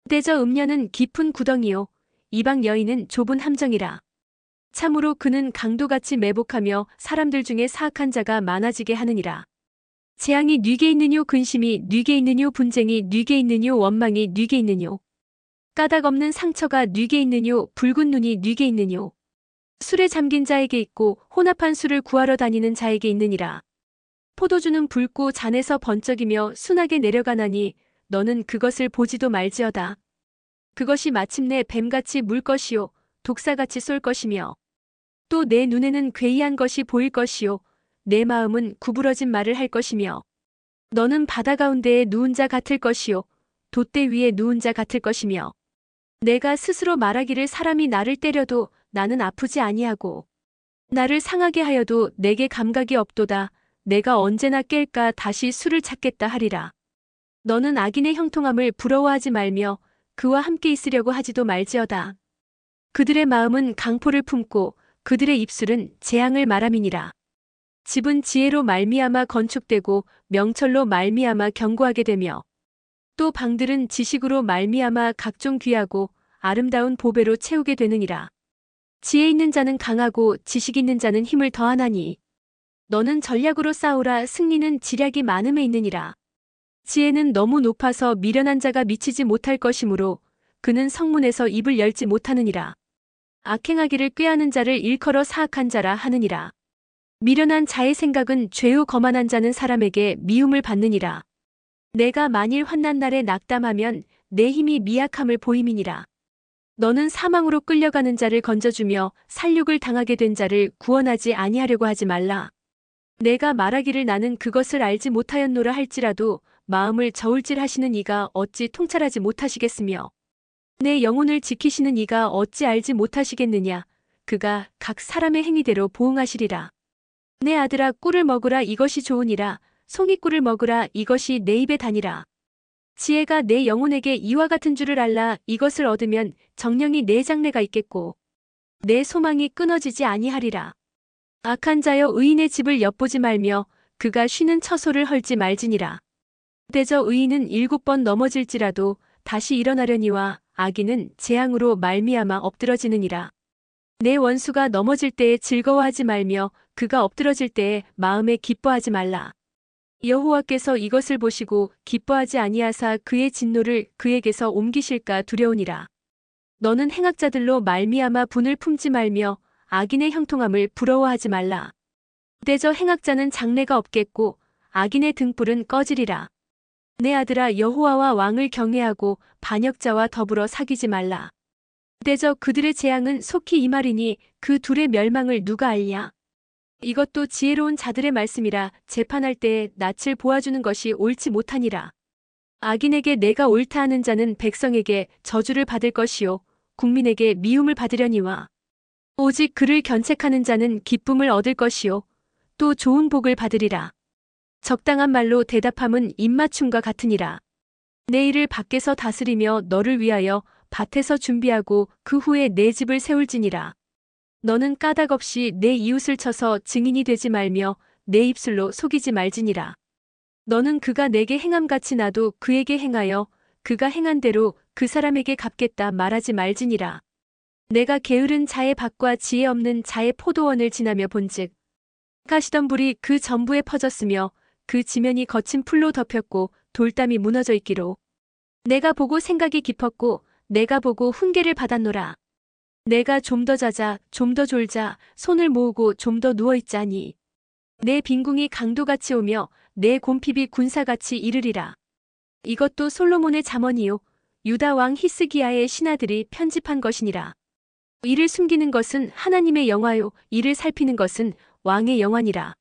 대저 음녀는 깊은 구덩이요 이방 여인은 좁은 함정이라. 참으로 그는 강도같이 매복하며 사람들 중에 사악한 자가 많아지게 하느니라. 재앙이 뉘게 있느뇨, 근심이 뉘게 있느뇨, 분쟁이 뉘게 있느뇨, 원망이 뉘게 있느뇨, 까닭 없는 상처가 뉘게 있느뇨, 붉은 눈이 뉘게 있느뇨. 술에 잠긴 자에게 있고 혼합한 술을 구하러 다니는 자에게 있느니라. 포도주는 붉고 잔에서 번쩍이며 순하게 내려가나니 너는 그것을 보지도 말지어다. 그것이 마침내 뱀같이 물 것이요 독사같이 쏠 것이며 또 내 눈에는 괴이한 것이 보일 것이요 내 마음은 구부러진 말을 할 것이며 너는 바다 가운데에 누운 자 같을 것이요 돛대 위에 누운 자 같을 것이며 내가 스스로 말하기를 사람이 나를 때려도 나는 아프지 아니하고 나를 상하게 하여도 내게 감각이 없도다. 내가 언제나 깰까 다시 술을 찾겠다 하리라. 너는 악인의 형통함을 부러워하지 말며 그와 함께 있으려고 하지도 말지어다. 그들의 마음은 강포를 품고 그들의 입술은 재앙을 말함이니라. 집은 지혜로 말미암아 건축되고 명철로 말미암아 견고하게 되며 또 방들은 지식으로 말미암아 각종 귀하고 아름다운 보배로 채우게 되느니라. 지혜 있는 자는 강하고 지식 있는 자는 힘을 더하나니 너는 전략으로 싸우라. 승리는 지략이 많음에 있느니라. 지혜는 너무 높아서 미련한 자가 미치지 못할 것이므로 그는 성문에서 입을 열지 못하느니라. 악행하기를 꾀하는 자를 일컬어 사악한 자라 하느니라. 미련한 자의 생각은 죄요 거만한 자는 사람에게 미움을 받느니라. 내가 만일 환난 날에 낙담하면 내 힘이 미약함을 보임이니라. 너는 사망으로 끌려가는 자를 건져주며 살육을 당하게 된 자를 구원하지 아니하려고 하지 말라. 내가 말하기를 나는 그것을 알지 못하였노라 할지라도 마음을 저울질하시는 이가 어찌 통찰하지 못하시겠으며 내 영혼을 지키시는 이가 어찌 알지 못하시겠느냐. 그가 각 사람의 행위대로 보응하시리라. 내 아들아, 꿀을 먹으라. 이것이 좋으니라. 송이꿀을 먹으라. 이것이 내 입에 다니라. 지혜가 내 영혼에게 이와 같은 줄을 알라. 이것을 얻으면 정령이 내 장래가 있겠고 내 소망이 끊어지지 아니하리라. 악한 자여, 의인의 집을 엿보지 말며 그가 쉬는 처소를 헐지 말지니라. 대저 의인은 7번 넘어질지라도 다시 일어나려니와 악인은 재앙으로 말미암아 엎드러지느니라. 내 원수가 넘어질 때에 즐거워하지 말며 그가 엎드러질 때에 마음에 기뻐하지 말라. 여호와께서 이것을 보시고 기뻐하지 아니하사 그의 진노를 그에게서 옮기실까 두려우니라. 너는 행악자들로 말미암아 분을 품지 말며 악인의 형통함을 부러워하지 말라. 때저 행악자는 장래가 없겠고 악인의 등불은 꺼지리라. 내 아들아, 여호와와 왕을 경외하고 반역자와 더불어 사귀지 말라. 때저 그들의 재앙은 속히 임하리니 그 둘의 멸망을 누가 알랴. 이것도 지혜로운 자들의 말씀이라. 재판할 때에 낯을 보아주는 것이 옳지 못하니라. 악인에게 내가 옳다 하는 자는 백성에게 저주를 받을 것이요 국민에게 미움을 받으려니와, 오직 그를 견책하는 자는 기쁨을 얻을 것이요 또 좋은 복을 받으리라. 적당한 말로 대답함은 입맞춤과 같으니라. 내 일을 밖에서 다스리며 너를 위하여 밭에서 준비하고 그 후에 내 집을 세울지니라. 너는 까닭 없이 내 이웃을 쳐서 증인이 되지 말며 내 입술로 속이지 말지니라. 너는 그가 내게 행함같이 나도 그에게 행하여 그가 행한 대로 그 사람에게 갚겠다 말하지 말지니라. 내가 게으른 자의 밭과 지혜 없는 자의 포도원을 지나며 본즉 가시던 불이 그 전부에 퍼졌으며 그 지면이 거친 풀로 덮였고 돌담이 무너져 있기로, 내가 보고 생각이 깊었고 내가 보고 훈계를 받았노라. 내가 좀 더 자자 좀 더 졸자 손을 모으고 좀 더 누워있자니 내 빈궁이 강도같이 오며 내 곰핍이 군사같이 이르리라. 이것도 솔로몬의 잠언이요 유다 왕 히스기야의 신하들이 편집한 것이니라. 이를 숨기는 것은 하나님의 영화요 이를 살피는 것은 왕의 영화니라.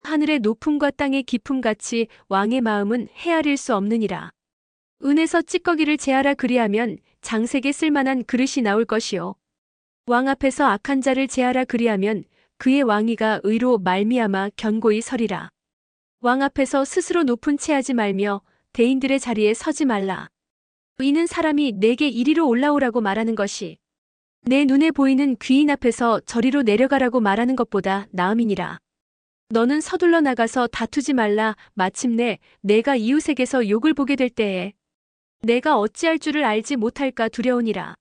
하늘의 높음과 땅의 깊음같이 왕의 마음은 헤아릴 수 없느니라. 은에서 찌꺼기를 제하라 그리하면 장색에 쓸만한 그릇이 나올 것이요 왕 앞에서 악한 자를 제하라 그리하면 그의 왕위가 의로 말미암아 견고히 서리라. 왕 앞에서 스스로 높은 체하지 말며 대인들의 자리에 서지 말라. 이는 사람이 내게 이리로 올라오라고 말하는 것이 내 눈에 보이는 귀인 앞에서 저리로 내려가라고 말하는 것보다 나음이니라. 너는 서둘러 나가서 다투지 말라. 마침내 내가 이웃에게서 욕을 보게 될 때에 내가 어찌할 줄을 알지 못할까 두려우니라.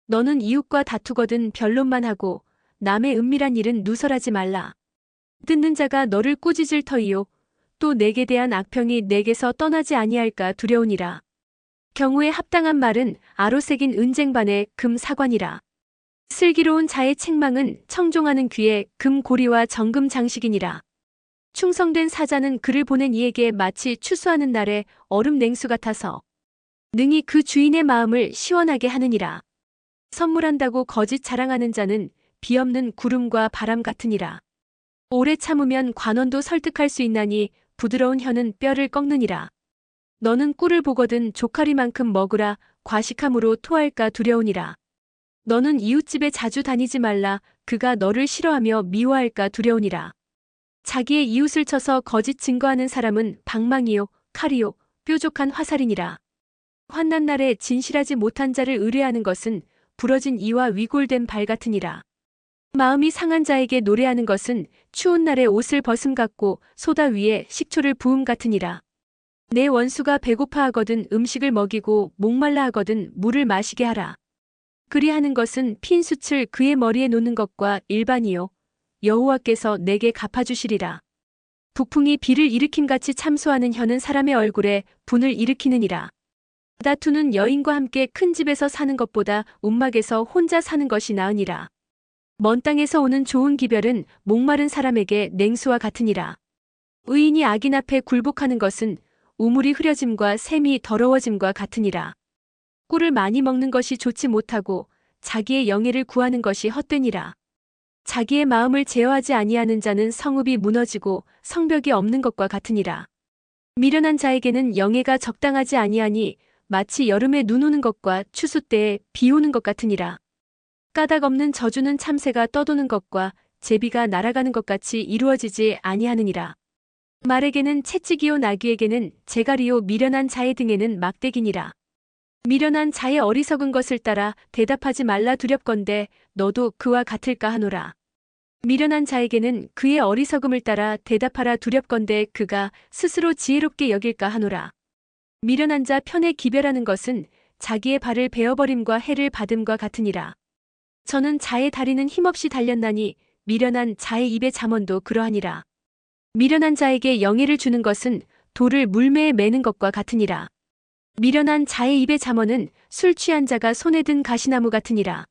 너는 이웃과 다투거든 변론만 하고 남의 은밀한 일은 누설하지 말라. 듣는 자가 너를 꾸짖을 터이요 또 내게 대한 악평이 내게서 떠나지 아니할까 두려우니라. 경우에 합당한 말은 아로새긴 은쟁반의 금 사관이라. 슬기로운 자의 책망은 청종하는 귀에 금 고리와 정금 장식이니라. 충성된 사자는 그를 보낸 이에게 마치 추수하는 날에 얼음 냉수 같아서 능히 그 주인의 마음을 시원하게 하느니라. 선물한다고 거짓 자랑하는 자는 비 없는 구름과 바람 같으니라. 오래 참으면 관원도 설득할 수 있나니 부드러운 혀는 뼈를 꺾느니라. 너는 꿀을 보거든 조카리만큼 먹으라. 과식함으로 토할까 두려우니라. 너는 이웃집에 자주 다니지 말라. 그가 너를 싫어하며 미워할까 두려우니라. 자기의 이웃을 쳐서 거짓 증거하는 사람은 방망이요 칼이요 뾰족한 화살이니라. 환난 날에 진실하지 못한 자를 의뢰하는 것은 부러진 이와 위골된 발 같으니라. 마음이 상한 자에게 노래하는 것은 추운 날에 옷을 벗음 같고 소다 위에 식초를 부음 같으니라. 내 원수가 배고파하거든 음식을 먹이고 목말라 하거든 물을 마시게 하라. 그리하는 것은 핀 숯을 그의 머리에 놓는 것과 일반이요 여호와께서 내게 갚아주시리라. 북풍이 비를 일으킴같이 참소하는 혀는 사람의 얼굴에 분을 일으키느니라. 다투는 여인과 함께 큰 집에서 사는 것보다 움막에서 혼자 사는 것이 나으니라. 먼 땅에서 오는 좋은 기별은 목마른 사람에게 냉수와 같으니라. 의인이 악인 앞에 굴복하는 것은 우물이 흐려짐과 샘이 더러워짐과 같으니라. 꿀을 많이 먹는 것이 좋지 못하고 자기의 영예를 구하는 것이 헛되니라. 자기의 마음을 제어하지 아니하는 자는 성읍이 무너지고 성벽이 없는 것과 같으니라. 미련한 자에게는 영예가 적당하지 아니하니 마치 여름에 눈 오는 것과 추수 때에 비 오는 것 같으니라. 까닭 없는 저주는 참새가 떠도는 것과 제비가 날아가는 것 같이 이루어지지 아니하느니라. 말에게는 채찍이요 나귀에게는 재갈이요 미련한 자의 등에는 막대기니라. 미련한 자의 어리석은 것을 따라 대답하지 말라 두렵건대 너도 그와 같을까 하노라. 미련한 자에게는 그의 어리석음을 따라 대답하라 두렵건대 그가 스스로 지혜롭게 여길까 하노라. 미련한 자 편에 기별하는 것은 자기의 발을 베어버림과 해를 받음과 같으니라. 저는 자의 다리는 힘없이 달렸나니 미련한 자의 입의 잠언도 그러하니라. 미련한 자에게 영예를 주는 것은 돌을 물매에 매는 것과 같으니라. 미련한 자의 입의 잠언은 술 취한 자가 손에 든 가시나무 같으니라.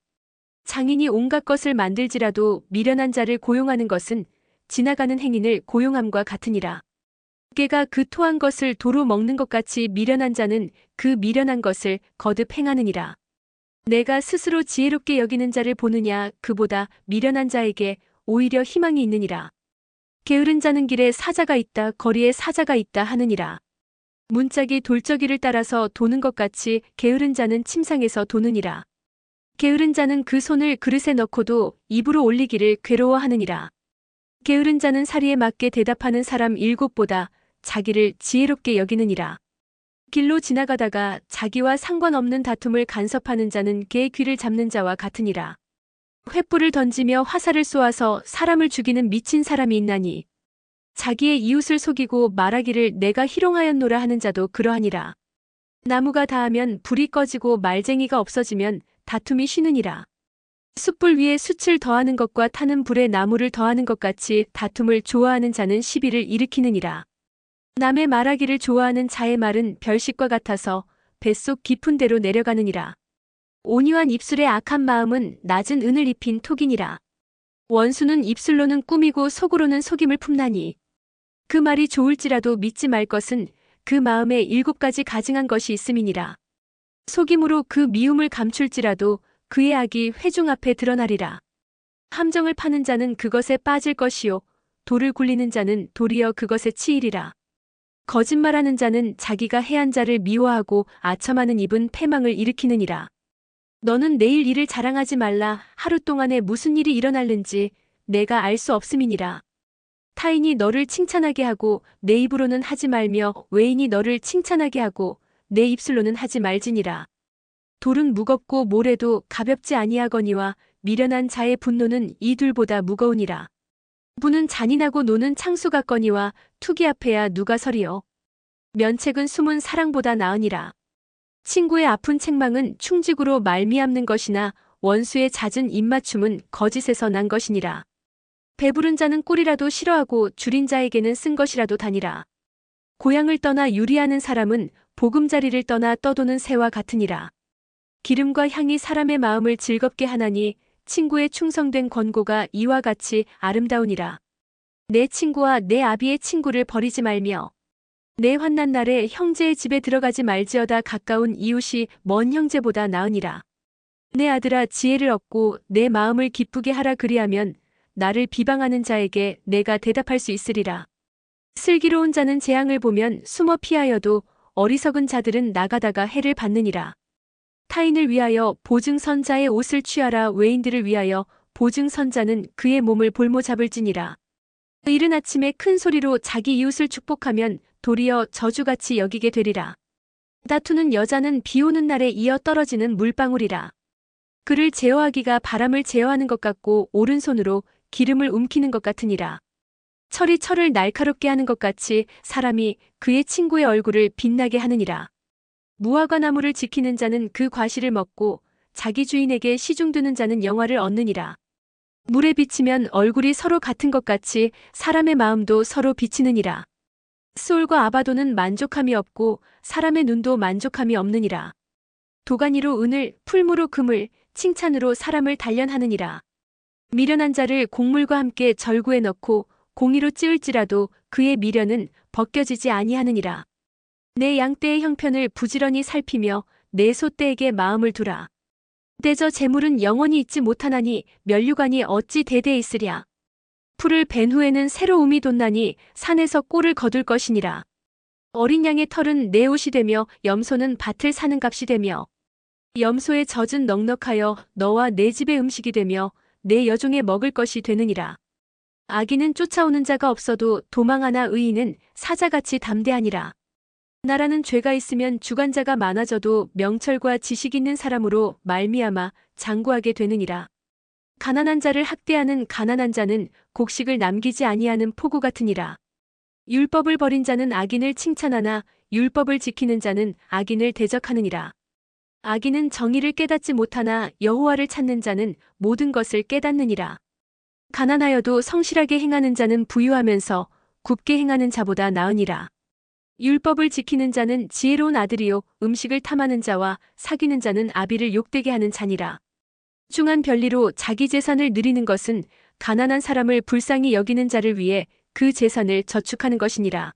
장인이 온갖 것을 만들지라도 미련한 자를 고용하는 것은 지나가는 행인을 고용함과 같으니라. 개가 그 토한 것을 도로 먹는 것 같이 미련한 자는 그 미련한 것을 거듭 행하느니라. 내가 스스로 지혜롭게 여기는 자를 보느냐 그보다 미련한 자에게 오히려 희망이 있느니라. 게으른 자는 길에 사자가 있다 거리에 사자가 있다 하느니라. 문짝이 돌저귀를 따라서 도는 것 같이 게으른 자는 침상에서 도느니라. 게으른 자는 그 손을 그릇에 넣고도 입으로 올리기를 괴로워하느니라. 게으른 자는 사리에 맞게 대답하는 사람 7보다 자기를 지혜롭게 여기느니라. 길로 지나가다가 자기와 상관없는 다툼을 간섭하는 자는 개의 귀를 잡는 자와 같으니라. 횃불을 던지며 화살을 쏘아서 사람을 죽이는 미친 사람이 있나니 자기의 이웃을 속이고 말하기를 내가 희롱하였노라 하는 자도 그러하니라. 나무가 닿으면 불이 꺼지고 말쟁이가 없어지면 다툼이 쉬느니라. 숯불 위에 숯을 더하는 것과 타는 불에 나무를 더하는 것 같이 다툼을 좋아하는 자는 시비를 일으키느니라. 남의 말하기를 좋아하는 자의 말은 별식과 같아서 뱃속 깊은 데로 내려가느니라. 온유한 입술의 악한 마음은 낮은 은을 입힌 톡이니라. 원수는 입술로는 꾸미고 속으로는 속임을 품나니 그 말이 좋을지라도 믿지 말 것은 그 마음에 7가지 가증한 것이 있음이니라. 속임으로 그 미움을 감출지라도 그의 악이 회중 앞에 드러나리라. 함정을 파는 자는 그것에 빠질 것이요 돌을 굴리는 자는 도리어 그것에 치이리라. 거짓말하는 자는 자기가 해한 자를 미워하고 아첨하는 입은 패망을 일으키느니라. 너는 내일 일을 자랑하지 말라. 하루 동안에 무슨 일이 일어날는지 내가 알 수 없음이니라. 타인이 너를 칭찬하게 하고 내 입으로는 하지 말며 외인이 너를 칭찬하게 하고 내 입술로는 하지 말지니라. 돌은 무겁고 모래도 가볍지 아니하거니와 미련한 자의 분노는 이 둘보다 무거우니라. 부는 잔인하고 노는 창수 같거니와 투기 앞에야 누가 서리요. 면책은 숨은 사랑보다 나으니라. 친구의 아픈 책망은 충직으로 말미암는 것이나 원수의 잦은 입맞춤은 거짓에서 난 것이니라. 배부른 자는 꿀이라도 싫어하고 줄인 자에게는 쓴 것이라도 다니라. 고향을 떠나 유리하는 사람은 보금자리를 떠나 떠도는 새와 같으니라. 기름과 향이 사람의 마음을 즐겁게 하나니 친구의 충성된 권고가 이와 같이 아름다우니라. 내 친구와 내 아비의 친구를 버리지 말며 내 환난 날에 형제의 집에 들어가지 말지어다. 가까운 이웃이 먼 형제보다 나으니라. 내 아들아 지혜를 얻고 내 마음을 기쁘게 하라. 그리하면 나를 비방하는 자에게 내가 대답할 수 있으리라. 슬기로운 자는 재앙을 보면 숨어 피하여도 어리석은 자들은 나가다가 해를 받느니라. 타인을 위하여 보증선자의 옷을 취하라. 외인들을 위하여 보증선자는 그의 몸을 볼모 잡을지니라. 이른 아침에 큰 소리로 자기 이웃을 축복하면 도리어 저주같이 여기게 되리라. 다투는 여자는 비 오는 날에 이어 떨어지는 물방울이라. 그를 제어하기가 바람을 제어하는 것 같고 오른손으로 기름을 움키는 것 같으니라. 철이 철을 날카롭게 하는 것 같이 사람이 그의 친구의 얼굴을 빛나게 하느니라. 무화과 나무를 지키는 자는 그 과실을 먹고 자기 주인에게 시중드는 자는 영화를 얻느니라. 물에 비치면 얼굴이 서로 같은 것 같이 사람의 마음도 서로 비치느니라. 수올과 아바도는 만족함이 없고 사람의 눈도 만족함이 없느니라. 도가니로 은을, 풀무로 금을, 칭찬으로 사람을 단련하느니라. 미련한 자를 곡물과 함께 절구에 넣고 공의로 찌을지라도 그의 미련은 벗겨지지 아니하느니라. 내 양떼의 형편을 부지런히 살피며 내 소떼에게 마음을 두라. 떼저 재물은 영원히 있지 못하나니 면류관이 어찌 대대 있으랴. 풀을 벤 후에는 새로움이 돋나니 산에서 꼴을 거둘 것이니라. 어린 양의 털은 내 옷이 되며 염소는 밭을 사는 값이 되며 염소의 젖은 넉넉하여 너와 내 집의 음식이 되며 내 여종의 먹을 것이 되느니라. 악인은 쫓아오는 자가 없어도 도망하나 의인은 사자같이 담대하니라. 나라는 죄가 있으면 주관자가 많아져도 명철과 지식 있는 사람으로 말미암아 장구하게 되느니라. 가난한 자를 학대하는 가난한 자는 곡식을 남기지 아니하는 포구 같으니라. 율법을 버린 자는 악인을 칭찬하나 율법을 지키는 자는 악인을 대적하느니라. 악인은 정의를 깨닫지 못하나 여호와를 찾는 자는 모든 것을 깨닫느니라. 가난하여도 성실하게 행하는 자는 부유하면서 굽게 행하는 자보다 나으니라. 율법을 지키는 자는 지혜로운 아들이요 음식을 탐하는 자와 사귀는 자는 아비를 욕되게 하는 자니라. 중한 별리로 자기 재산을 누리는 것은 가난한 사람을 불쌍히 여기는 자를 위해 그 재산을 저축하는 것이니라.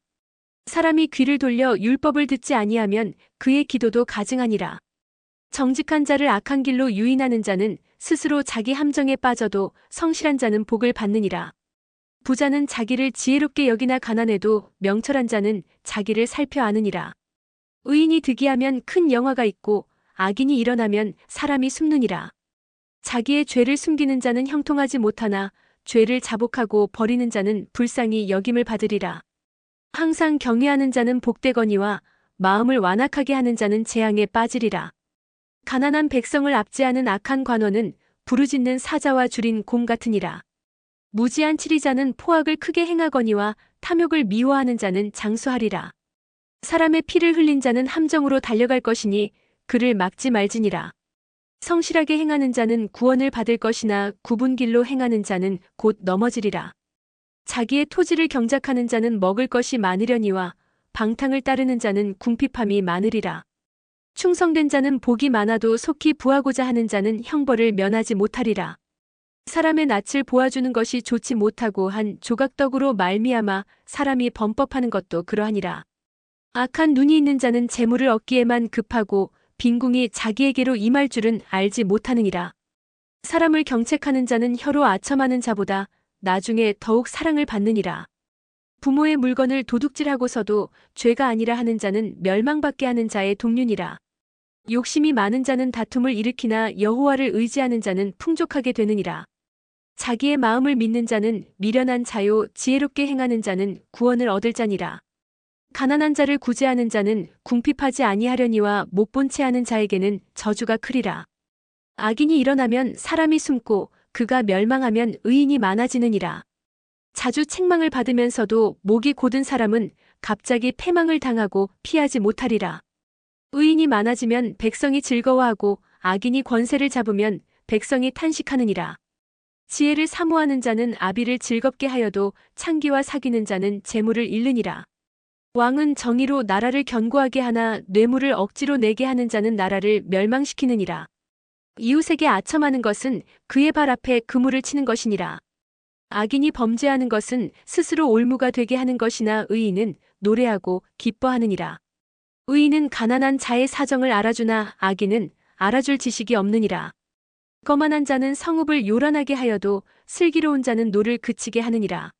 사람이 귀를 돌려 율법을 듣지 아니하면 그의 기도도 가증하니라. 정직한 자를 악한 길로 유인하는 자는 스스로 자기 함정에 빠져도 성실한 자는 복을 받느니라. 부자는 자기를 지혜롭게 여기나 가난해도 명철한 자는 자기를 살펴 아느니라. 의인이 득이하면 큰 영화가 있고 악인이 일어나면 사람이 숨느니라. 자기의 죄를 숨기는 자는 형통하지 못하나 죄를 자복하고 버리는 자는 불쌍히 여김을 받으리라. 항상 경외하는 자는 복되거니와 마음을 완악하게 하는 자는 재앙에 빠지리라. 가난한 백성을 압제하는 악한 관원은 부르짖는 사자와 줄인 곰 같으니라. 무지한 치리자는 포악을 크게 행하거니와 탐욕을 미워하는 자는 장수하리라. 사람의 피를 흘린 자는 함정으로 달려갈 것이니 그를 막지 말지니라. 성실하게 행하는 자는 구원을 받을 것이나 굽은 길로 행하는 자는 곧 넘어지리라. 자기의 토지를 경작하는 자는 먹을 것이 많으려니와 방탕을 따르는 자는 궁핍함이 많으리라. 충성된 자는 복이 많아도 속히 부하고자 하는 자는 형벌을 면하지 못하리라. 사람의 낯을 보아주는 것이 좋지 못하고 한 조각떡으로 말미암아 사람이 범법하는 것도 그러하니라. 악한 눈이 있는 자는 재물을 얻기에만 급하고 빈궁이 자기에게로 임할 줄은 알지 못하느니라. 사람을 경책하는 자는 혀로 아첨하는 자보다 나중에 더욱 사랑을 받느니라. 부모의 물건을 도둑질하고서도 죄가 아니라 하는 자는 멸망받게 하는 자의 동류니라. 욕심이 많은 자는 다툼을 일으키나 여호와를 의지하는 자는 풍족하게 되느니라. 자기의 마음을 믿는 자는 미련한 자요 지혜롭게 행하는 자는 구원을 얻을 자니라. 가난한 자를 구제하는 자는 궁핍하지 아니하려니와 못본 채 하는 자에게는 저주가 크리라. 악인이 일어나면 사람이 숨고 그가 멸망하면 의인이 많아지느니라. 자주 책망을 받으면서도 목이 곧은 사람은 갑자기 패망을 당하고 피하지 못하리라. 의인이 많아지면 백성이 즐거워하고 악인이 권세를 잡으면 백성이 탄식하느니라. 지혜를 사모하는 자는 아비를 즐겁게 하여도 창기와 사귀는 자는 재물을 잃느니라. 왕은 정의로 나라를 견고하게 하나 뇌물을 억지로 내게 하는 자는 나라를 멸망시키느니라. 이웃에게 아첨하는 것은 그의 발 앞에 그물을 치는 것이니라. 악인이 범죄하는 것은 스스로 올무가 되게 하는 것이나 의인은 노래하고 기뻐하느니라. 의인은 가난한 자의 사정을 알아주나 악인은 알아줄 지식이 없느니라. 거만한 자는 성읍을 요란하게 하여도 슬기로운 자는 노를 그치게 하느니라.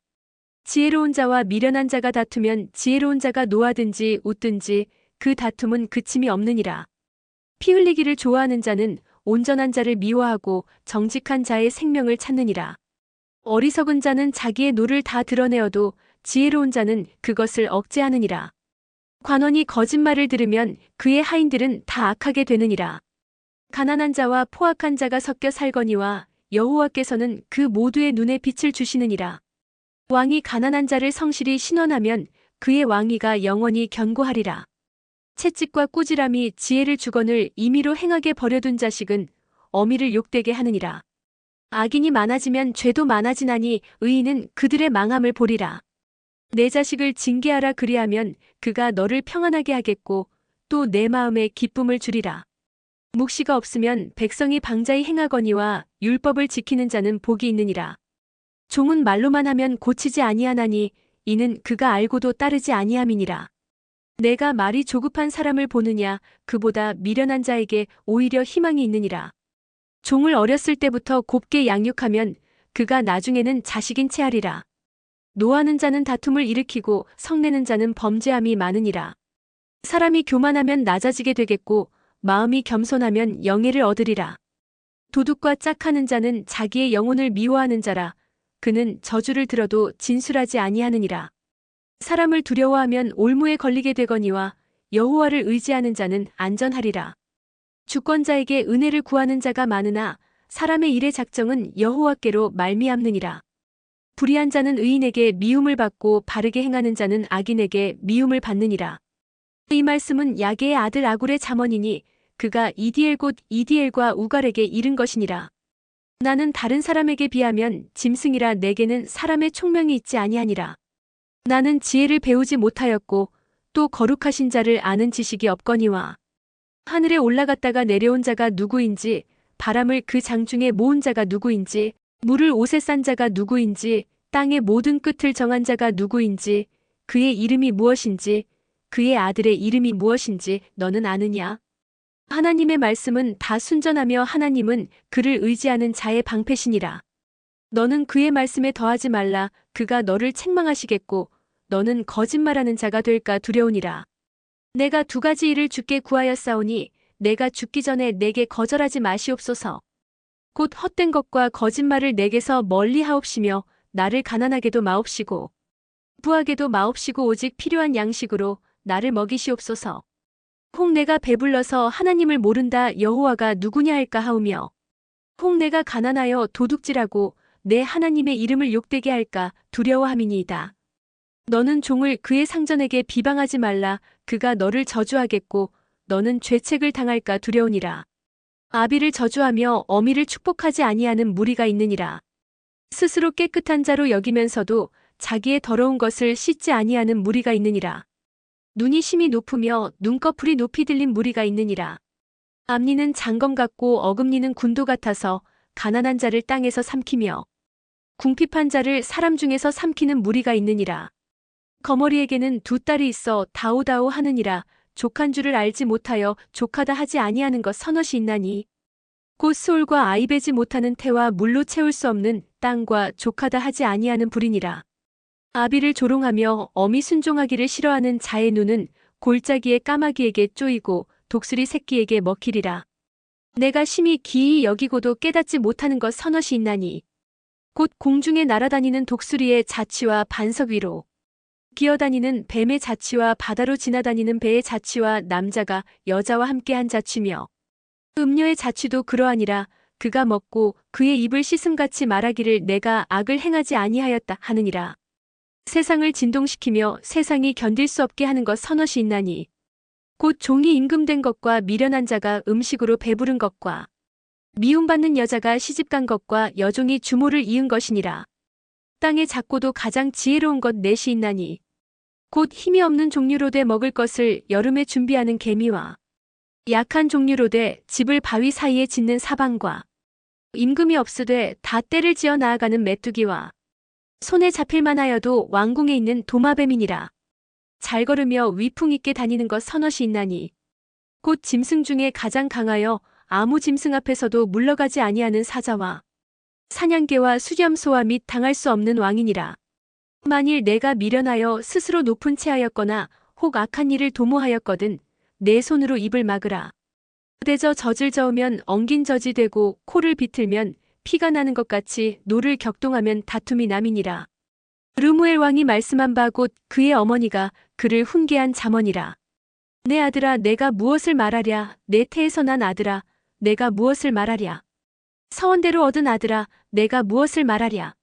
지혜로운 자와 미련한 자가 다투면 지혜로운 자가 노하든지 웃든지 그 다툼은 그침이 없느니라. 피 흘리기를 좋아하는 자는 온전한 자를 미워하고 정직한 자의 생명을 찾느니라. 어리석은 자는 자기의 노를 다 드러내어도 지혜로운 자는 그것을 억제하느니라. 관원이 거짓말을 들으면 그의 하인들은 다 악하게 되느니라. 가난한 자와 포악한 자가 섞여 살거니와 여호와께서는 그 모두의 눈에 빛을 주시느니라. 왕이 가난한 자를 성실히 신원하면 그의 왕위가 영원히 견고하리라. 채찍과 꾸지람이 지혜를 주거늘 임의로 행하게 버려둔 자식은 어미를 욕되게 하느니라. 악인이 많아지면 죄도 많아지나니 의인은 그들의 망함을 보리라. 내 자식을 징계하라 그리하면 그가 너를 평안하게 하겠고 또 내 마음에 기쁨을 주리라. 묵시가 없으면 백성이 방자히 행하거니와 율법을 지키는 자는 복이 있느니라. 종은 말로만 하면 고치지 아니하나니 이는 그가 알고도 따르지 아니함이니라. 내가 말이 조급한 사람을 보느냐 그보다 미련한 자에게 오히려 희망이 있느니라. 종을 어렸을 때부터 곱게 양육하면 그가 나중에는 자식인 채 하리라. 노하는 자는 다툼을 일으키고 성내는 자는 범죄함이 많으니라. 사람이 교만하면 낮아지게 되겠고 마음이 겸손하면 영예를 얻으리라. 도둑과 짝하는 자는 자기의 영혼을 미워하는 자라. 그는 저주를 들어도 진술하지 아니하느니라. 사람을 두려워하면 올무에 걸리게 되거니와 여호와를 의지하는 자는 안전하리라. 주권자에게 은혜를 구하는 자가 많으나 사람의 일의 작정은 여호와께로 말미암느니라. 불의한 자는 의인에게 미움을 받고 바르게 행하는 자는 악인에게 미움을 받느니라. 이 말씀은 야게의 아들 아굴의 잠언이니 그가 이디엘 곧 이디엘과 우갈에게 이른 것이니라. 나는 다른 사람에게 비하면 짐승이라 내게는 사람의 총명이 있지 아니하니라. 나는 지혜를 배우지 못하였고 또 거룩하신 자를 아는 지식이 없거니와 하늘에 올라갔다가 내려온 자가 누구인지 바람을 그 장중에 모은 자가 누구인지, 물을 옷에 싼 자가 누구인지, 땅의 모든 끝을 정한 자가 누구인지, 그의 이름이 무엇인지, 그의 아들의 이름이 무엇인지 너는 아느냐? 하나님의 말씀은 다 순전하며 하나님은 그를 의지하는 자의 방패시니라. 너는 그의 말씀에 더하지 말라. 그가 너를 책망하시겠고 너는 거짓말하는 자가 될까 두려우니라. 내가 두 가지 일을 주께 구하였사오니 내가 죽기 전에 내게 거절하지 마시옵소서. 곧 헛된 것과 거짓말을 내게서 멀리 하옵시며 나를 가난하게도 마옵시고 부하게도 마옵시고 오직 필요한 양식으로 나를 먹이시옵소서. 혹 내가 배불러서 하나님을 모른다 여호와가 누구냐 할까 하오며 혹 내가 가난하여 도둑질하고 내 하나님의 이름을 욕되게 할까 두려워함이니이다. 너는 종을 그의 상전에게 비방하지 말라. 그가 너를 저주하겠고 너는 죄책을 당할까 두려우니라. 아비를 저주하며 어미를 축복하지 아니하는 무리가 있느니라. 스스로 깨끗한 자로 여기면서도 자기의 더러운 것을 씻지 아니하는 무리가 있느니라. 눈이 심히 높으며 눈꺼풀이 높이 들린 무리가 있느니라. 앞니는 장검 같고 어금니는 군도 같아서 가난한 자를 땅에서 삼키며 궁핍한 자를 사람 중에서 삼키는 무리가 있느니라. 거머리에게는 두 딸이 있어 다오다오 하느니라. 족한 줄을 알지 못하여 족하다 하지 아니하는 것 서너시 있나니 곧 수올과 아이 베지 못하는 태와 물로 채울 수 없는 땅과 족하다 하지 아니하는 불이니라. 아비를 조롱하며 어미 순종하기를 싫어하는 자의 눈은 골짜기의 까마귀에게 쪼이고 독수리 새끼에게 먹히리라. 내가 심히 기이 여기고도 깨닫지 못하는 것 서너시 있나니 곧 공중에 날아다니는 독수리의 자취와 반석 위로 기어다니는 뱀의 자취와 바다로 지나다니는 배의 자취와 남자가 여자와 함께한 자취며 음녀의 자취도 그러하니라. 그가 먹고 그의 입을 씻음같이 말하기를 내가 악을 행하지 아니하였다 하느니라. 세상을 진동시키며 세상이 견딜 수 없게 하는 것 서너시 있나니 곧 종이 임금된 것과 미련한 자가 음식으로 배부른 것과 미움받는 여자가 시집간 것과 여종이 주모를 이은 것이니라. 땅의 작고도 가장 지혜로운 것 넷이 있나니 곧 힘이 없는 종류로 돼 먹을 것을 여름에 준비하는 개미와 약한 종류로 돼 집을 바위 사이에 짓는 사방과 임금이 없으되 다 때를 지어 나아가는 메뚜기와 손에 잡힐만 하여도 왕궁에 있는 도마뱀이니라. 잘 걸으며 위풍 있게 다니는 것 서너시 있나니 곧 짐승 중에 가장 강하여 아무 짐승 앞에서도 물러가지 아니하는 사자와 사냥개와 수렴소와 및 당할 수 없는 왕이니라. 만일 내가 미련하여 스스로 높은 채하였거나 혹 악한 일을 도모하였거든 내 손으로 입을 막으라. 그대저 젖을 저으면 엉긴 젖이 되고 코를 비틀면 피가 나는 것 같이 노를 격동하면 다툼이 남이니라. 르무엘 왕이 말씀한 바 곧 그의 어머니가 그를 훈계한 잠언이라. 내 아들아 내가 무엇을 말하랴. 내 태에서 난 아들아 내가 무엇을 말하랴. 서원대로 얻은 아들아 내가 무엇을 말하랴.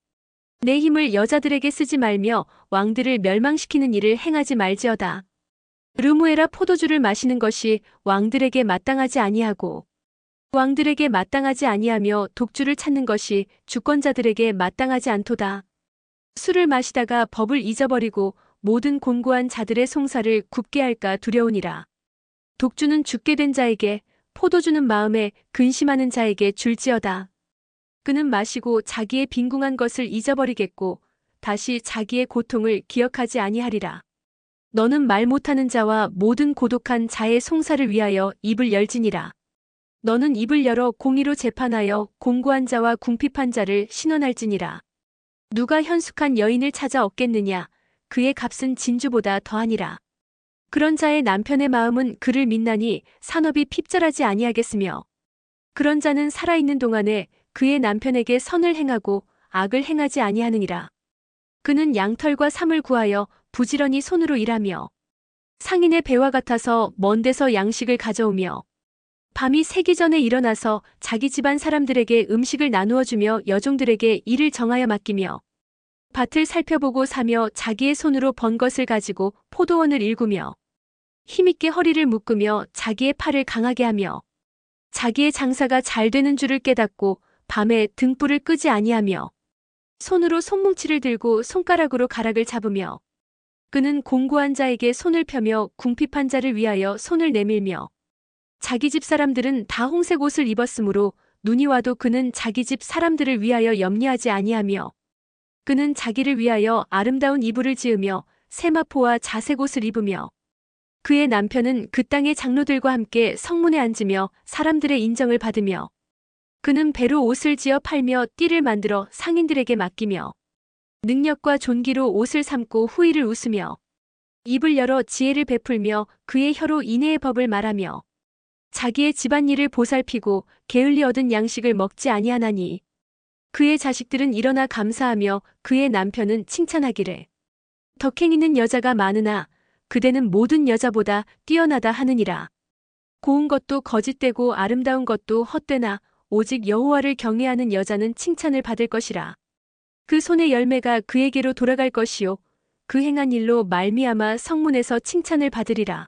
내 힘을 여자들에게 쓰지 말며 왕들을 멸망시키는 일을 행하지 말지어다. 르무엘아 포도주를 마시는 것이 왕들에게 마땅하지 아니하고 왕들에게 마땅하지 아니하며 독주를 찾는 것이 주권자들에게 마땅하지 않도다. 술을 마시다가 법을 잊어버리고 모든 곤고한 자들의 송사를 굽게 할까 두려우니라. 독주는 죽게 된 자에게 포도주는 마음에 근심하는 자에게 줄지어다. 그는 마시고 자기의 빈궁한 것을 잊어버리겠고 다시 자기의 고통을 기억하지 아니하리라. 너는 말 못하는 자와 모든 고독한 자의 송사를 위하여 입을 열지니라. 너는 입을 열어 공의로 재판하여 공고한 자와 궁핍한 자를 신원할지니라. 누가 현숙한 여인을 찾아 얻겠느냐. 그의 값은 진주보다 더하니라. 그런 자의 남편의 마음은 그를 믿나니 산업이 핍절하지 아니하겠으며 그런 자는 살아있는 동안에 그의 남편에게 선을 행하고 악을 행하지 아니하느니라. 그는 양털과 삼을 구하여 부지런히 손으로 일하며 상인의 배와 같아서 먼 데서 양식을 가져오며 밤이 새기 전에 일어나서 자기 집안 사람들에게 음식을 나누어 주며 여종들에게 일을 정하여 맡기며 밭을 살펴보고 사며 자기의 손으로 번 것을 가지고 포도원을 일구며 힘있게 허리를 묶으며 자기의 팔을 강하게 하며 자기의 장사가 잘 되는 줄을 깨닫고 밤에 등불을 끄지 아니하며 손으로 손뭉치를 들고 손가락으로 가락을 잡으며 그는 공고한 자에게 손을 펴며 궁핍한 자를 위하여 손을 내밀며 자기 집 사람들은 다 홍색 옷을 입었으므로 눈이 와도 그는 자기 집 사람들을 위하여 염려하지 아니하며 그는 자기를 위하여 아름다운 이불을 지으며 세마포와 자색 옷을 입으며 그의 남편은 그 땅의 장로들과 함께 성문에 앉으며 사람들의 인정을 받으며 그는 배로 옷을 지어 팔며 띠를 만들어 상인들에게 맡기며 능력과 존귀로 옷을 삼고 후의를 웃으며 입을 열어 지혜를 베풀며 그의 혀로 인애의 법을 말하며 자기의 집안일을 보살피고 게을리 얻은 양식을 먹지 아니하나니 그의 자식들은 일어나 감사하며 그의 남편은 칭찬하기를 덕행 있는 여자가 많으나 그대는 모든 여자보다 뛰어나다 하느니라. 고운 것도 거짓되고 아름다운 것도 헛되나 오직 여호와를 경외하는 여자는 칭찬을 받을 것이라. 그 손의 열매가 그에게로 돌아갈 것이요 그 행한 일로 말미암아 성문에서 칭찬을 받으리라.